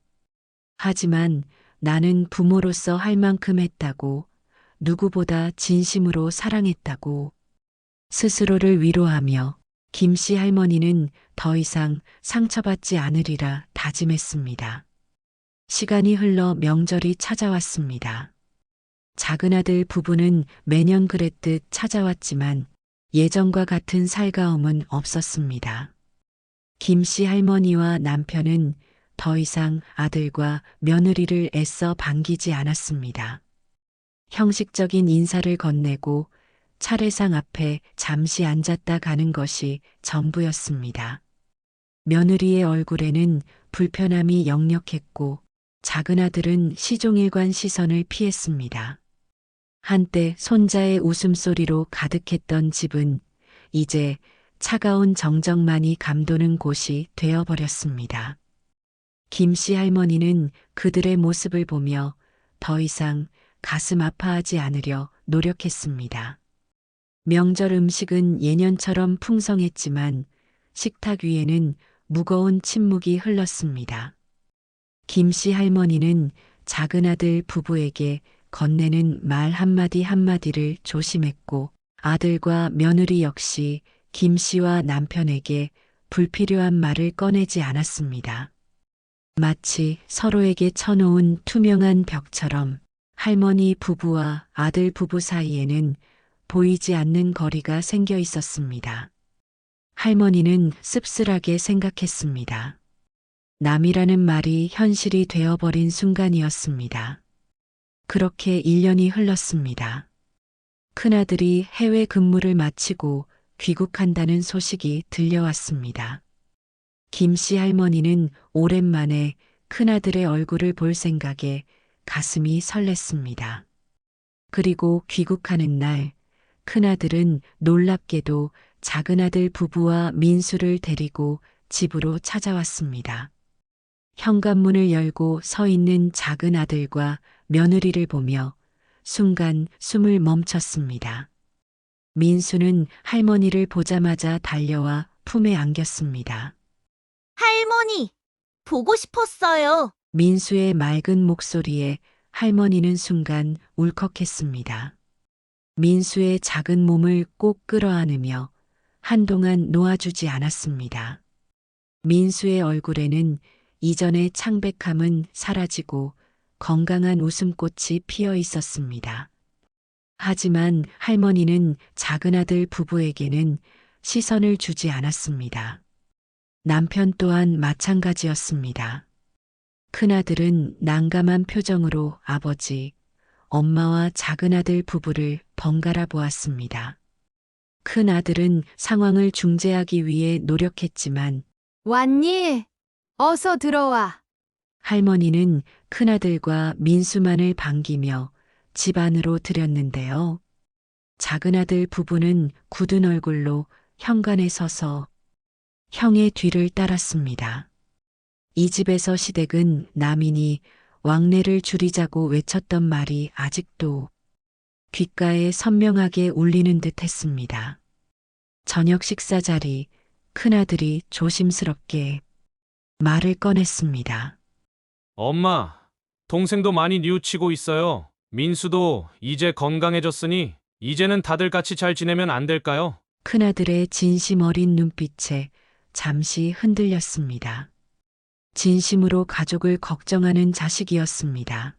하지만 나는 부모로서 할 만큼 했다고, 누구보다 진심으로 사랑했다고 스스로를 위로하며 김씨 할머니는 더 이상 상처받지 않으리라 다짐했습니다. 시간이 흘러 명절이 찾아왔습니다. 작은 아들 부부는 매년 그랬듯 찾아왔지만 예전과 같은 살가움은 없었습니다. 김씨 할머니와 남편은 더 이상 아들과 며느리를 애써 반기지 않았습니다. 형식적인 인사를 건네고 차례상 앞에 잠시 앉았다 가는 것이 전부였습니다. 며느리의 얼굴에는 불편함이 역력했고 작은 아들은 시종일관 시선을 피했습니다. 한때 손자의 웃음소리로 가득했던 집은 이제 차가운 정적만이 감도는 곳이 되어버렸습니다. 김씨 할머니는 그들의 모습을 보며 더 이상 가슴 아파하지 않으려 노력했습니다. 명절 음식은 예년처럼 풍성했지만 식탁 위에는 무거운 침묵이 흘렀습니다. 김씨 할머니는 작은 아들 부부에게 건네는 말 한마디 한마디를 조심했고 아들과 며느리 역시 김씨와 남편에게 불필요한 말을 꺼내지 않았습니다. 마치 서로에게 쳐놓은 투명한 벽처럼 할머니 부부와 아들 부부 사이에는 보이지 않는 거리가 생겨 있었습니다. 할머니는 씁쓸하게 생각했습니다. 남이라는 말이 현실이 되어버린 순간이었습니다. 그렇게 1년이 흘렀습니다. 큰아들이 해외 근무를 마치고 귀국한다는 소식이 들려왔습니다. 김씨 할머니는 오랜만에 큰아들의 얼굴을 볼 생각에 가슴이 설렜습니다. 그리고 귀국하는 날, 큰아들은 놀랍게도 작은아들 부부와 민수를 데리고 집으로 찾아왔습니다. 현관문을 열고 서 있는 작은 아들과 며느리를 보며 순간 숨을 멈췄습니다. 민수는 할머니를 보자마자 달려와 품에 안겼습니다.
할머니, 보고 싶었어요.
민수의 맑은 목소리에 할머니는 순간 울컥했습니다. 민수의 작은 몸을 꼭 끌어안으며 한동안 놓아주지 않았습니다. 민수의 얼굴에는 이전의 창백함은 사라지고 건강한 웃음꽃이 피어 있었습니다. 하지만 할머니는 작은아들 부부에게는 시선을 주지 않았습니다. 남편 또한 마찬가지였습니다. 큰아들은 난감한 표정으로 아버지, 엄마와 작은아들 부부를 번갈아 보았습니다. 큰아들은 상황을 중재하기 위해 노력했지만
왔니? 어서 들어와.
할머니는 큰아들과 민수만을 반기며 집 안으로 들였는데요. 작은아들 부부는 굳은 얼굴로 현관에 서서 형의 뒤를 따랐습니다. 이 집에서 시댁은 남인이 왕래를 줄이자고 외쳤던 말이 아직도 귓가에 선명하게 울리는 듯 했습니다. 저녁 식사 자리, 큰아들이 조심스럽게 말을 꺼냈습니다.
엄마, 동생도 많이 뉘우치고 있어요. 민수도 이제 건강해졌으니 이제는 다들 같이 잘 지내면 안 될까요?
큰아들의 진심 어린 눈빛에 잠시 흔들렸습니다. 진심으로 가족을 걱정하는 자식이었습니다.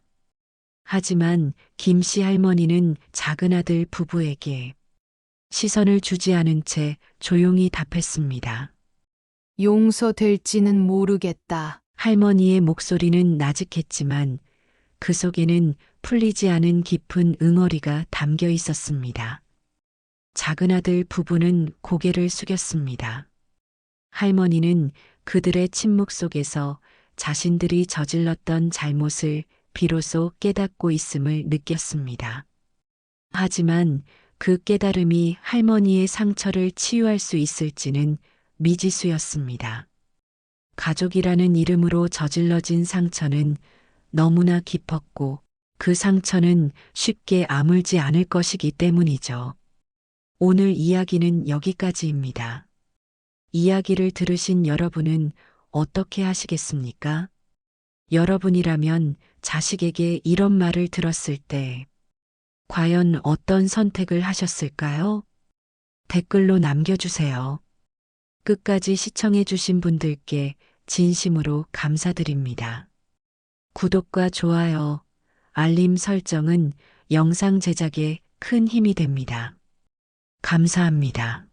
하지만 김씨 할머니는 작은아들 부부에게 시선을 주지 않은 채 조용히 답했습니다.
용서될지는 모르겠다.
할머니의 목소리는 나직했지만 그 속에는 풀리지 않은 깊은 응어리가 담겨 있었습니다. 작은아들 부부는 고개를 숙였습니다. 할머니는 그들의 침묵 속에서 자신들이 저질렀던 잘못을 비로소 깨닫고 있음을 느꼈습니다. 하지만 그 깨달음이 할머니의 상처를 치유할 수 있을지는 미지수였습니다. 가족이라는 이름으로 저질러진 상처는 너무나 깊었고 그 상처는 쉽게 아물지 않을 것이기 때문이죠. 오늘 이야기는 여기까지입니다. 이야기를 들으신 여러분은 어떻게 하시겠습니까? 여러분이라면 자식에게 이런 말을 들었을 때 과연 어떤 선택을 하셨을까요? 댓글로 남겨주세요. 끝까지 시청해주신 분들께 진심으로 감사드립니다. 구독과 좋아요, 알림 설정은 영상 제작에 큰 힘이 됩니다. 감사합니다.